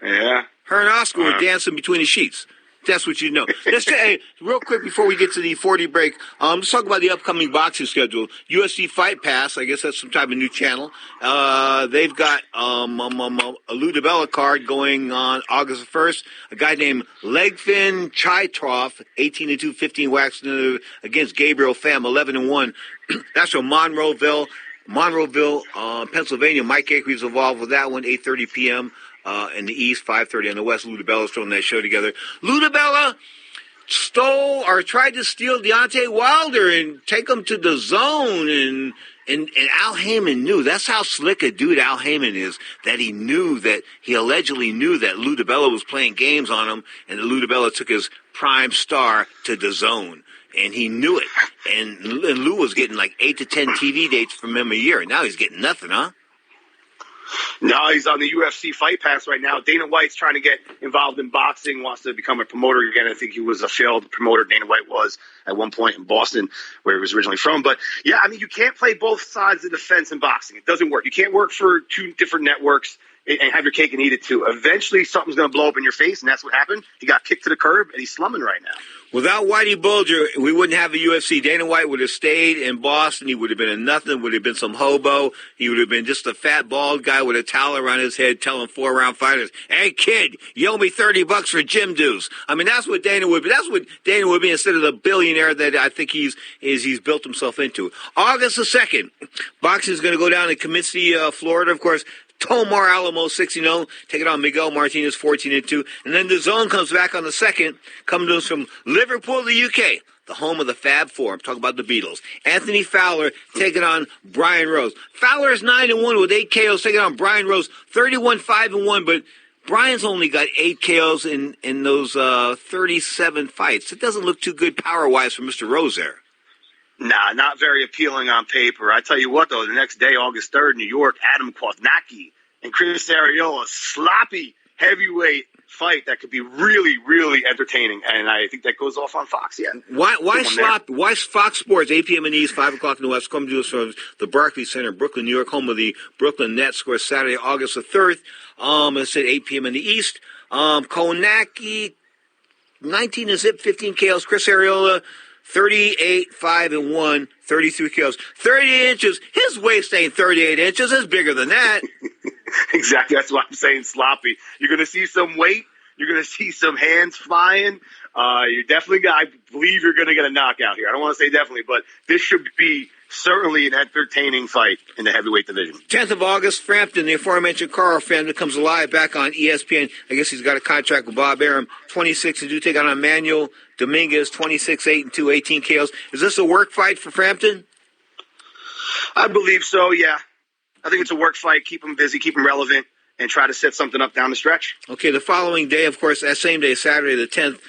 Yeah. Her and Oscar were dancing between the sheets. That's what you know. Hey, real quick before we get to the 40 break, let's talk about the upcoming boxing schedule. UFC Fight Pass, I guess that's some type of new channel. They've got a Lou DiBella card going on August 1st. A guy named Legfin Chaitrov, 18-2, 15 wax against Gabriel Pham, 11-1. That's from Monroeville, Pennsylvania. Mike Akery's involved with that one, 8:30 p.m. In the East, 5:30 in the West. Lou DiBella's throwing that show together. Lou DiBella stole or tried to steal Deontay Wilder and take him to the zone, and Al Heyman knew. That's how slick a dude Al Heyman is, that he allegedly knew that Lou DiBella was playing games on him, and that Lou DiBella took his prime star to the zone. And he knew it. And Lou was getting like 8 to 10 TV dates from him a year. Now he's getting nothing, huh? No, he's on the UFC Fight Pass right now. Dana White's trying to get involved in boxing, wants to become a promoter again. I think he was a failed promoter, Dana White was, at one point in Boston, where he was originally from. But, yeah, I mean, you can't play both sides of the fence in boxing. It doesn't work. You can't work for two different networks and have your cake and eat it, too. Eventually, something's going to blow up in your face, and that's what happened. He got kicked to the curb, and he's slumming right now. Without Whitey Bulger, we wouldn't have a UFC. Dana White would have stayed in Boston. He would have been a nothing, would have been some hobo. He would have been just a fat, bald guy with a towel around his head telling 4-round fighters, hey, kid, you owe me $30 for gym dues. I mean, that's what Dana would be. That's what Dana would be instead of the billionaire that I think he's built himself into. August the 2nd, boxing is going to go down in Comiskey, Florida, of course. Tomar Alamo, 6-0, taking on Miguel Martinez, 14-2. And then the zone comes back on the 2nd, coming to us from Liverpool, the UK, the home of the Fab Four. I'm talking about the Beatles. Anthony Fowler taking on Brian Rose. Fowler is 9-1 with 8 KOs, taking on Brian Rose, 31-5-1, but Brian's only got 8 KOs in those 37 fights. It doesn't look too good power-wise for Mr. Rose there. Nah, not very appealing on paper. I tell you what, though, the next day, August 3rd, New York, Adam Kwasniewski and Chris Arreola, sloppy heavyweight fight that could be really, really entertaining. And I think that goes off on Fox, yeah. Why Fox Sports, 8 p.m. in the East, 5 o'clock in the West, come to us from the Barclays Center, Brooklyn, New York, home of the Brooklyn Nets, of course, Saturday, August the 3rd. I said 8 p.m. in the East. Kwasniewski, 19-0, 15 KOs. Chris Arreola, 38-5-1, 33 KOs. 38 inches. His waist ain't 38 inches. It's bigger than that. Exactly. That's why I'm saying sloppy. You're going to see some weight. You're going to see some hands flying. You're definitely I believe you're going to get a knockout here. I don't want to say definitely, but this should be certainly an entertaining fight in the heavyweight division. 10th of August, Frampton, the aforementioned Carl Frampton, comes alive back on ESPN. I guess he's got a contract with Bob Arum. 26-2, take on Emmanuel Dominguez, 26-8-2, 18 KOs. Is this a work fight for Frampton? I believe so, yeah. I think it's a work fight. Keep him busy, keep him relevant, and try to set something up down the stretch. Okay, the following day, of course, that same day, Saturday the 10th,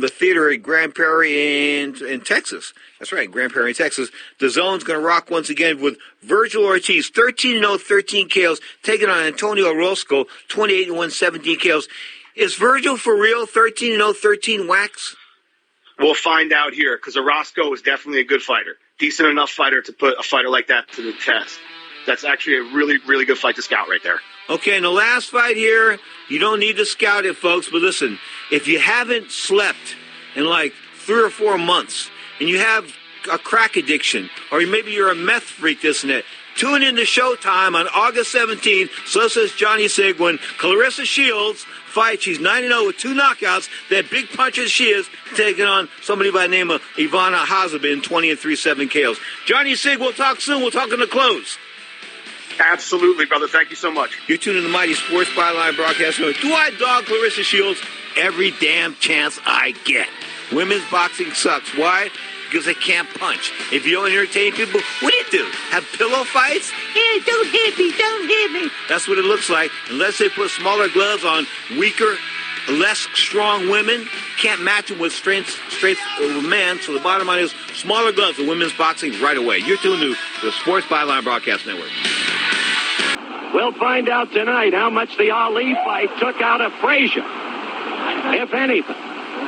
the theater at Grand Prairie in Texas. That's right, Grand Prairie in Texas. The Zone's going to rock once again with Virgil Ortiz, 13-0, 13 KOs, taking on Antonio Orozco, 28-1, 17 KOs. Is Virgil for real, 13-0, 13 wax? We'll find out here, because Orozco is definitely a good fighter. Decent enough fighter to put a fighter like that to the test. That's actually a really, really good fight to scout right there. Okay, and the last fight here, you don't need to scout it, folks, but listen, if you haven't slept in like 3 or 4 months, and you have a crack addiction, or maybe you're a meth freak, this and that, tune in to Showtime on August 17th. So says Johnny Sig when Clarissa Shields fights. She's 9-0 with 2 knockouts. That big punch as she is, taking on somebody by the name of Ivana Hazabin, 20-3, 7 KOs. Johnny Sig, we'll talk soon. We'll talk in the close. Absolutely, brother. Thank you so much. You're tuning to the Mighty Sports Byline Broadcast. Do I dog Clarissa Shields every damn chance I get? Women's boxing sucks. Why? Because they can't punch. If you don't entertain people, what do? Have pillow fights? Hey, don't hit me, don't hit me. That's what it looks like. Unless they put smaller gloves on weaker, less strong women, can't match them with strength men. So the bottom line is smaller gloves in women's boxing right away. You're tuned to the Sports Byline Broadcast Network. We'll find out tonight how much the Ali fight took out of Frazier, if anything.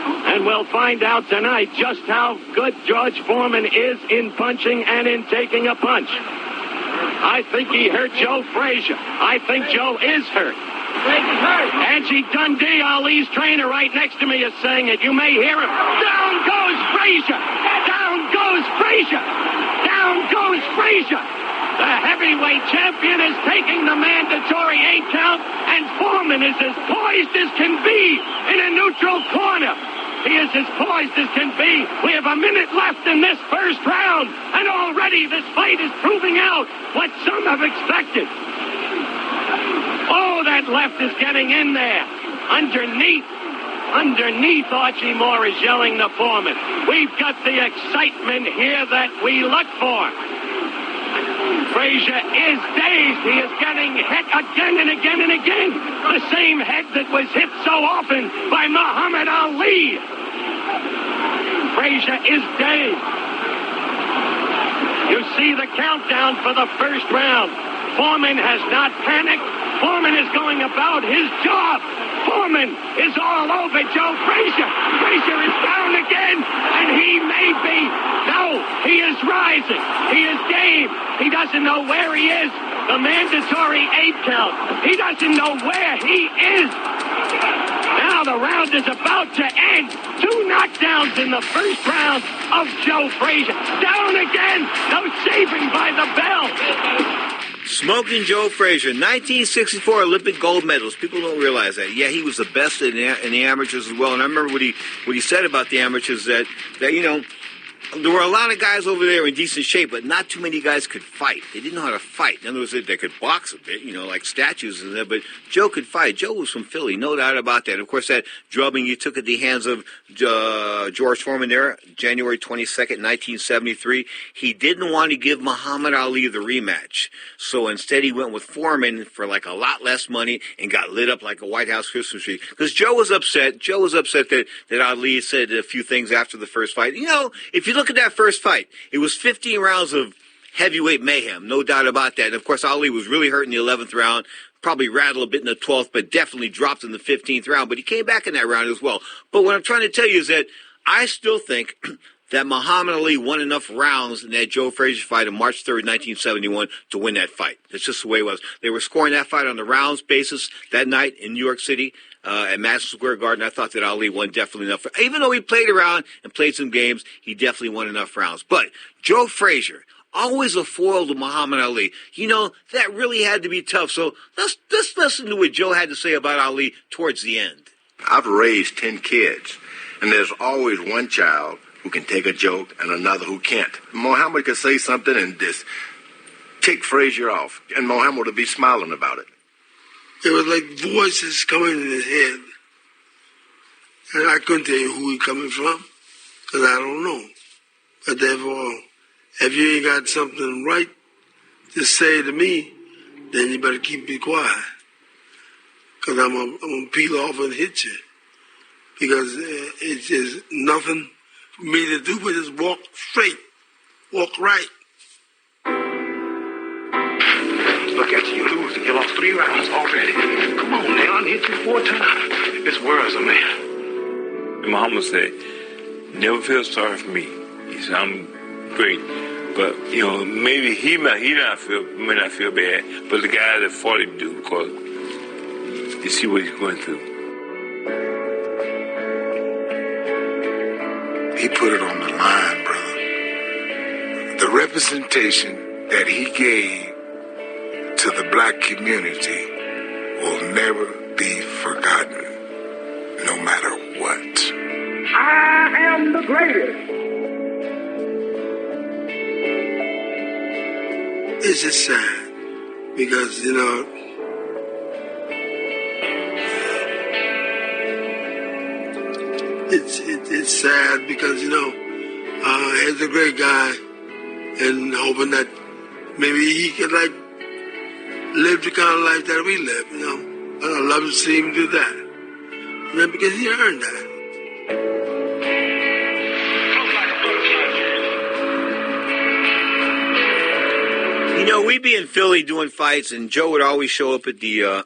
And we'll find out tonight just how good George Foreman is in punching and in taking a punch. I think he hurt Joe Frazier. I think Joe is hurt. Angie Dundee, Ali's trainer, right next to me is saying it. You may hear him. Down goes Frazier! Down goes Frazier! Down goes Frazier! The heavyweight champion is taking the mandatory 8 count, and Foreman is as poised as can be in a neutral corner. He is as poised as can be. We have a minute left in this first round, and already this fight is proving out what some have expected. Oh, that left is getting in there. Underneath, Archie Moore is yelling to Foreman. We've got the excitement here that we look for. Frazier is dazed. He is getting hit again and again and again. The same head that was hit so often by Muhammad Ali. Frazier is dazed. You see the countdown for the first round. Foreman has not panicked. Foreman is going about his job. Foreman is all over Joe Frazier. Frazier is down again, and he may be. No, he is rising. He is game. He doesn't know where he is. The mandatory 8 count. He doesn't know where he is. Now the round is about to end. 2 knockdowns in the first round of Joe Frazier. Down again. No saving by the bell. Smoking Joe Frazier, 1964 Olympic gold medalist. People don't realize that. Yeah, he was the best in the amateurs as well. And I remember what he said about the amateurs that you know, there were a lot of guys over there in decent shape, but not too many guys could fight. They didn't know how to fight. In other words, they could box a bit, you know, like statues and that, but Joe could fight. Joe was from Philly, no doubt about that. Of course, that drubbing you took at the hands of George Foreman there, January 22nd, 1973, he didn't want to give Muhammad Ali the rematch. So instead he went with Foreman for like a lot less money and got lit up like a White House Christmas tree. Because Joe was upset. Joe was upset that Ali said a few things after the first fight. You know, if you look at that first fight, it was 15 rounds of heavyweight mayhem, no doubt about that. And of course, Ali was really hurt in the 11th round, probably rattled a bit in the 12th, but definitely dropped in the 15th round. But he came back in that round as well. But what I'm trying to tell you is that I still think that Muhammad Ali won enough rounds in that Joe Frazier fight on March 3rd, 1971 to win that fight. That's just the way it was. They were scoring that fight on the rounds basis that night in New York City. At Madison Square Garden, I thought that Ali won definitely enough. Even though he played around and played some games, he definitely won enough rounds. But Joe Frazier, always a foil to Muhammad Ali. You know, that really had to be tough. So let's listen to what Joe had to say about Ali towards the end. I've raised 10 kids, and there's always one child who can take a joke and another who can't. Muhammad could say something and just tick Frazier off, and Muhammad would be smiling about it. It was like voices coming in his head. And I couldn't tell you who he coming from, because I don't know. But therefore, if you ain't got something right to say to me, then you better keep it quiet. Because I'm going to peel off and hit you. Because it's just nothing for me to do but just walk straight, walk right. Look at you losing. You lost 3 rounds already. Come on, Leon. Hit you 4 times. This world's a man. And Muhammad said, never feel sorry for me. He said, I'm great. But, you know, maybe he may not feel bad, but the guy that fought him do, because you see what he's going through. He put it on the line, brother. The representation that he gave to the black community will never be forgotten, no matter what. I am the greatest. It's just sad because, you know, it's sad because, you know, he's a great guy, and hoping that maybe he could, like, live the kind of life that we live, you know. I'd love to see him do that. You know, because he earned that. You know, we'd be in Philly doing fights, and Joe would always show up at the,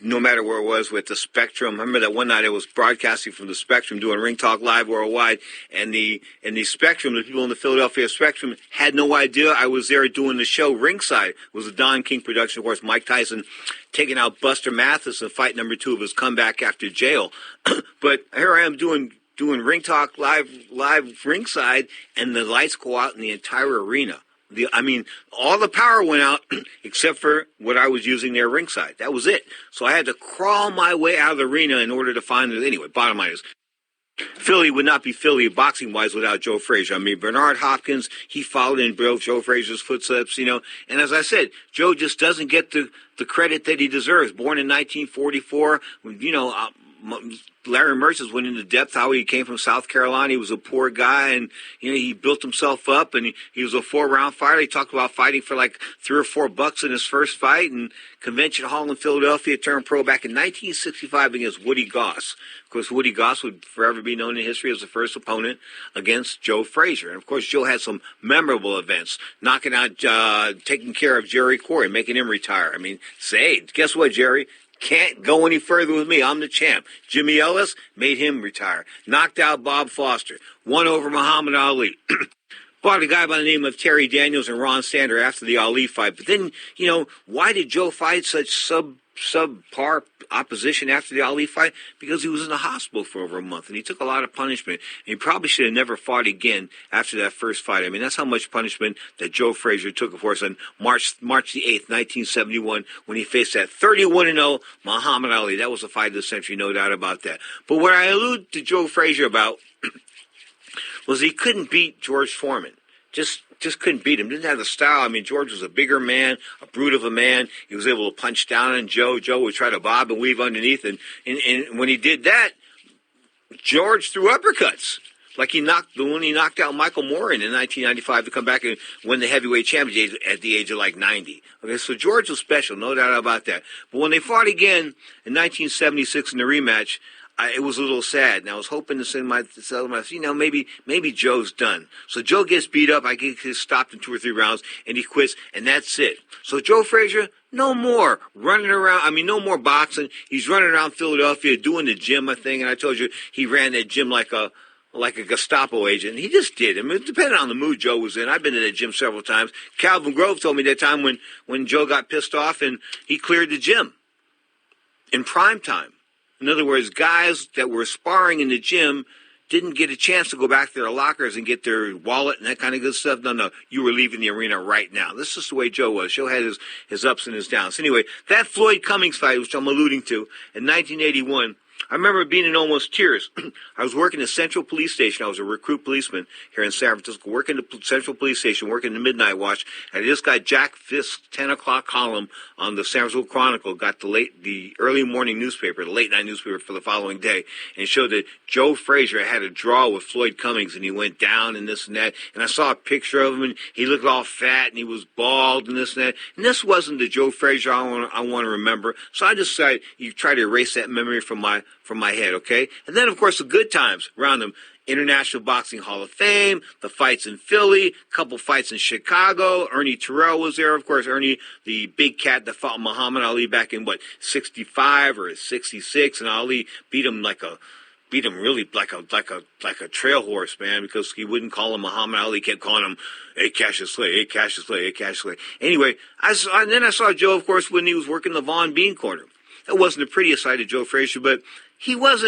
no matter where it was, with the Spectrum. I remember that one night I was broadcasting from the Spectrum, doing Ring Talk Live worldwide, and the Spectrum, the people in the Philadelphia Spectrum, had no idea I was there doing the show ringside. It was a Don King production, of course. Mike Tyson taking out Buster Mathis in fight number 2 of his comeback after jail. But here I am doing Ring Talk live ringside, and the lights go out in the entire arena. All the power went out except for what I was using there ringside. That was it. So I had to crawl my way out of the arena in order to find it. Anyway, bottom line is, Philly would not be Philly boxing-wise without Joe Frazier. I mean, Bernard Hopkins, he followed in Joe Frazier's footsteps, you know. And as I said, Joe just doesn't get the credit that he deserves. Born in 1944, you know, Larry Mercer's went into depth how he came from South Carolina. He was a poor guy, and you know he built himself up, and he was a 4-round fighter. He talked about fighting for like $3 or $4 in his first fight, and Convention Hall in Philadelphia, turned pro back in 1965 against Woody Goss. Of course, Woody Goss would forever be known in history as the first opponent against Joe Frazier. And of course, Joe had some memorable events, knocking out, taking care of Jerry Corey, making him retire. I mean, say, guess what, Jerry? Can't go any further with me. I'm the champ. Jimmy Ellis made him retire. Knocked out Bob Foster. Won over Muhammad Ali. Fought a guy by the name of Terry Daniels and Ron Sander after the Ali fight. But then, you know, why did Joe fight such subpar opposition after the Ali fight? Because he was in the hospital for over a month, and he took a lot of punishment. And he probably should have never fought again after that first fight. I mean, that's how much punishment that Joe Frazier took, of course, on March the 8th, 1971, when he faced that 31-0 Muhammad Ali. That was the fight of the century, no doubt about that. But what I allude to Joe Frazier about was he couldn't beat George Foreman. Just couldn't beat him. Didn't have the style. I mean, George was a bigger man, a brute of a man. He was able to punch down on Joe. Joe would try to bob and weave underneath. And when he did that, George threw uppercuts. Like he knocked out Michael Moore in 1995 to come back and win the heavyweight championship at the age of like 90. Okay, so George was special, no doubt about that. But when they fought again in 1976 in the rematch, it was a little sad, and I was hoping to send tell myself, you know, maybe Joe's done. So Joe gets beat up. I get stopped in 2 or 3 rounds, and he quits, and that's it. So Joe Frazier, no more running around. I mean, no more boxing. He's running around Philadelphia doing the gym, I think. And I told you he ran that gym like a Gestapo agent. He just did. I mean, it depended on the mood Joe was in. I've been to that gym several times. Calvin Grove told me that time when Joe got pissed off and he cleared the gym in prime time. In other words, guys that were sparring in the gym didn't get a chance to go back to their lockers and get their wallet and that kind of good stuff. No, you were leaving the arena right now. This is the way Joe was. Joe had his ups and his downs. Anyway, that Floyd Cummings fight, which I'm alluding to, in 1981, I remember being in almost tears. I was working at Central Police Station. I was a recruit policeman here in San Francisco, working at the Central Police Station, working the midnight watch. And this guy, Jack Fisk's 10 o'clock column on the San Francisco Chronicle got the early morning newspaper, the late night newspaper for the following day. And it showed that Joe Frazier had a draw with Floyd Cummings, and he went down and this and that. And I saw a picture of him, and he looked all fat, and he was bald and this and that. And this wasn't the Joe Frazier I want to remember. So I decided you try to erase that memory from my head, okay? And then, of course, the good times around them. International Boxing Hall of Fame, the fights in Philly, a couple fights in Chicago. Ernie Terrell was there, of course. Ernie, the big cat that fought Muhammad Ali back in, 65 or 66, and Ali beat him really like a trail horse, man, because he wouldn't call him Muhammad Ali. He kept calling him, hey, Cassius Clay, hey, Cassius Clay, hey, Cassius Clay. Anyway, then I saw Joe, of course, when he was working the Von Bean corner. That wasn't the prettiest side of Joe Frazier, but he was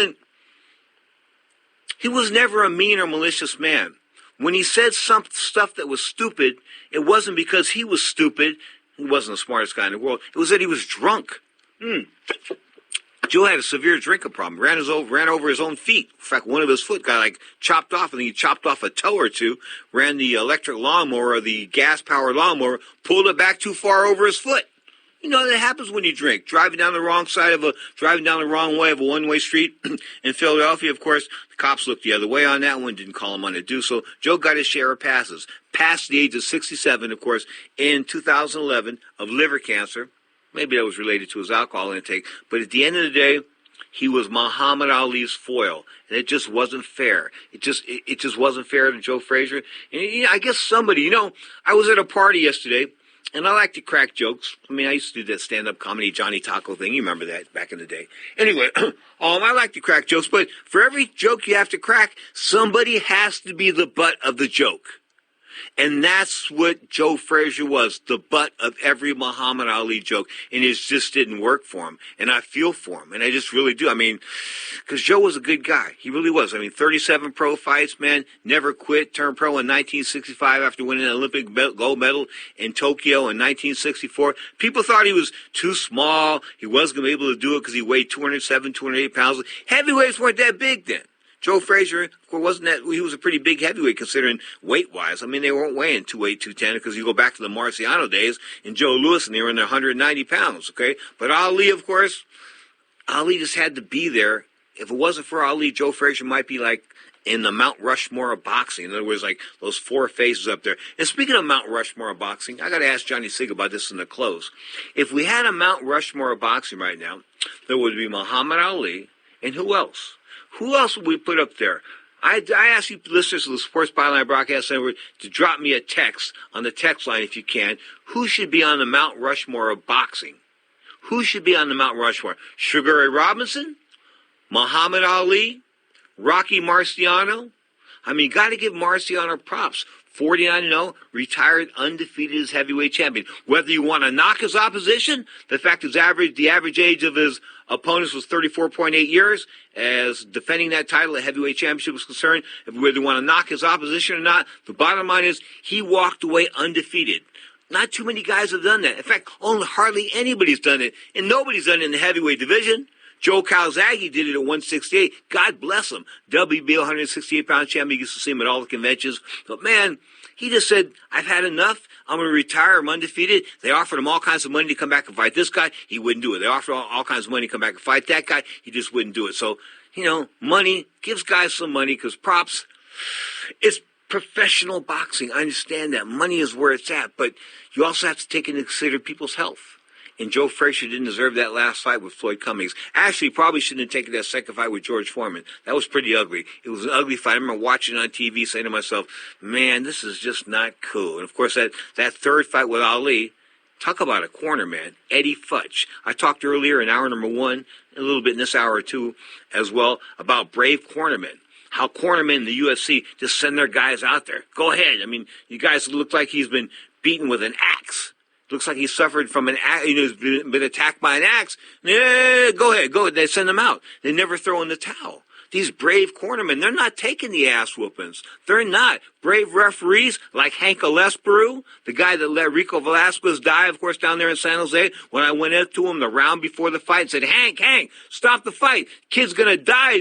never a mean or malicious man. When he said some stuff that was stupid, it wasn't because he was stupid. He wasn't the smartest guy in the world. It was that he was drunk. Joe had a severe drinking problem. Ran over his own feet. In fact, one of his foot got chopped off, and he chopped off a toe or two. Ran the electric lawnmower or the gas-powered lawnmower, pulled it back too far over his foot. You know, that happens when you drink. Driving down the wrong way of a one-way street in Philadelphia, of course, the cops looked the other way on that one, didn't call him on to do so. Joe got his share of passes. Past the age of 67, of course, in 2011 of liver cancer. Maybe that was related to his alcohol intake. But at the end of the day, he was Muhammad Ali's foil, and it just wasn't fair. It just wasn't fair to Joe Frazier. And I guess somebody, I was at a party yesterday, and I like to crack jokes. I mean, I used to do that stand-up comedy Johnny Taco thing. You remember that back in the day. Anyway, I like to crack jokes, but for every joke you have to crack, somebody has to be the butt of the joke. And that's what Joe Frazier was, the butt of every Muhammad Ali joke. And it just didn't work for him. And I feel for him. And I just really do. I mean, because Joe was a good guy. He really was. I mean, 37 pro fights, man. Never quit. Turned pro in 1965 after winning an Olympic gold medal in Tokyo in 1964. People thought he was too small. He wasn't going to be able to do it because he weighed 207, 208 pounds. Heavyweights weren't that big then. Joe Frazier, of course, he was a pretty big heavyweight considering weight-wise. I mean, they weren't weighing 208, 210 because you go back to the Marciano days and Joe Louis, and they were in their 190 pounds, okay? But Ali, of course, Ali just had to be there. If it wasn't for Ali, Joe Frazier might be like in the Mount Rushmore of boxing. In other words, like those four faces up there. And speaking of Mount Rushmore of boxing, I got to ask Johnny Sig about this in the close. If we had a Mount Rushmore of boxing right now, there would be Muhammad Ali, and who else? Who else would we put up there? I ask you listeners of the Sports Byline Broadcast Network to drop me a text on the text line if you can. Who should be on the Mount Rushmore of boxing? Who should be on the Mount Rushmore? Sugar Ray Robinson? Muhammad Ali? Rocky Marciano? I mean, you got to give Marciano props. 49-0, retired undefeated as heavyweight champion. Whether you want to knock his opposition, the fact the average age of his opponents was 34.8 years, as defending that title at heavyweight championship was concerned, whether you want to knock his opposition or not, the bottom line is he walked away undefeated. Not too many guys have done that. In fact, hardly anybody's done it, and nobody's done it in the heavyweight division. Joe Calzaghe did it at 168. God bless him. WBO 168-pound champion. You used to see him at all the conventions. But, man, he just said, I've had enough. I'm going to retire. I'm undefeated. They offered him all kinds of money to come back and fight this guy. He wouldn't do it. They offered all kinds of money to come back and fight that guy. He just wouldn't do it. So, money, gives guys some money because props, it's professional boxing. I understand that. Money is where it's at. But you also have to take into consider people's health. And Joe Frazier didn't deserve that last fight with Floyd Cummings. Actually, probably shouldn't have taken that second fight with George Foreman. That was pretty ugly. It was an ugly fight. I remember watching it on TV saying to myself, man, this is just not cool. And, of course, that third fight with Ali, talk about a corner, man, Eddie Futch. I talked earlier in hour number one, a little bit in this hour or two as well, about brave cornermen. How cornermen in the UFC just send their guys out there. Go ahead. I mean, you guys look like he's been beaten with an axe. Looks like he suffered from an axe, he's been attacked by an axe. Yeah, go ahead. They send him out. They never throw in the towel. These brave cornermen, they're not taking the ass whoopings. They're not. Brave referees like Hank Alesperu, the guy that let Rico Velasquez die, of course, down there in San Jose. When I went up to him the round before the fight and said, Hank, stop the fight. Kid's going to die.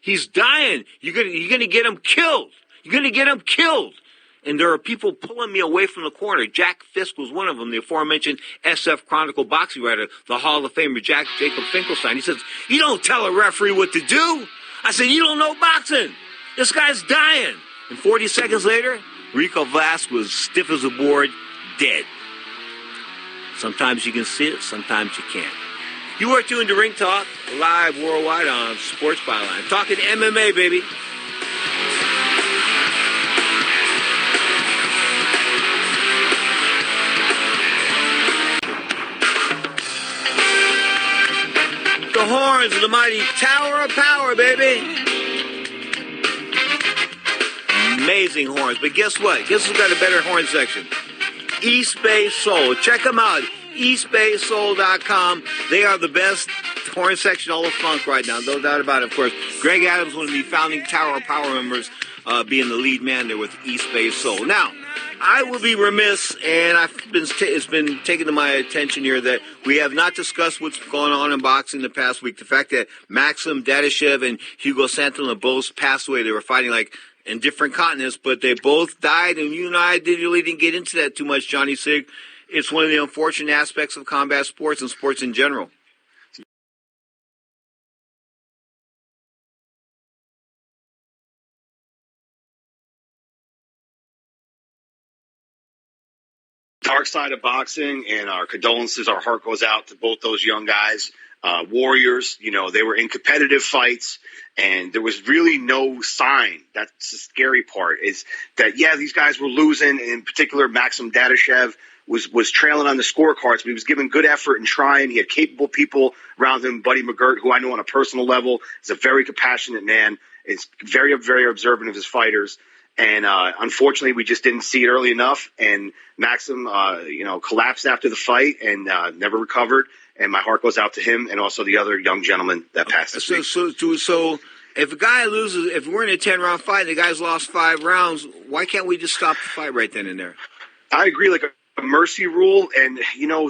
He's dying. You're going to get him killed. You're going to get him killed. And there are people pulling me away from the corner. Jack Fisk was one of them, the aforementioned SF Chronicle boxing writer, the Hall of Famer Jacob Finkelstein. He says, you don't tell a referee what to do. I said, you don't know boxing. This guy's dying. And 40 seconds later, Rico Velasquez was stiff as a board, dead. Sometimes you can see it, sometimes you can't. You are tuned to Ring Talk, live worldwide on Sports Byline. Talking MMA, baby. The horns of the mighty Tower of Power, baby. Amazing horns. But guess what? Guess who's got a better horn section? East Bay Soul. Check them out. EastBaySoul.com. They are the best horn section all of funk right now. No doubt about it. Of course, Greg Adams, one of the founding Tower of Power members, being the lead man there with East Bay Soul. Now, I will be remiss, and it's been taken to my attention here that we have not discussed what's going on in boxing the past week. The fact that Maxim Dadashev and Hugo Santillan both passed away. They were fighting like in different continents, but they both died, and you and I really didn't get into that too much, Johnny Sig. It's one of the unfortunate aspects of combat sports and sports in general. Dark side of boxing, and our condolences, our heart goes out to both those young guys, warriors. You know, they were in competitive fights, and there was really no sign. That's the scary part, is that, yeah, these guys were losing. In particular, Maxim Dadashev was trailing on the scorecards, but he was giving good effort and trying. He had capable people around him. Buddy McGirt, who I know on a personal level, is a very compassionate man, is very, very observant of his fighters. And unfortunately, we just didn't see it early enough. And Maxim, collapsed after the fight and never recovered. And my heart goes out to him and also the other young gentleman that passed this week. So if a guy loses, if we're in a 10-round fight and the guy's lost 5 rounds, why can't we just stop the fight right then and there? I agree, like a mercy rule. And,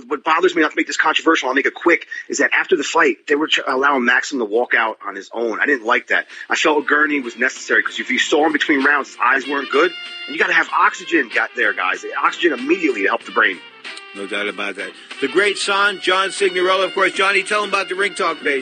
what bothers me, not to make this controversial, I'll make it quick, is that after the fight, they were allowing Maxim to walk out on his own. I didn't like that. I felt a gurney was necessary because if you saw him between rounds, his eyes weren't good. And you got to have oxygen there, guys. Oxygen immediately to help the brain. No doubt about that. The great son, John Signorello, of course. Johnny, tell him about the Ring Talk page.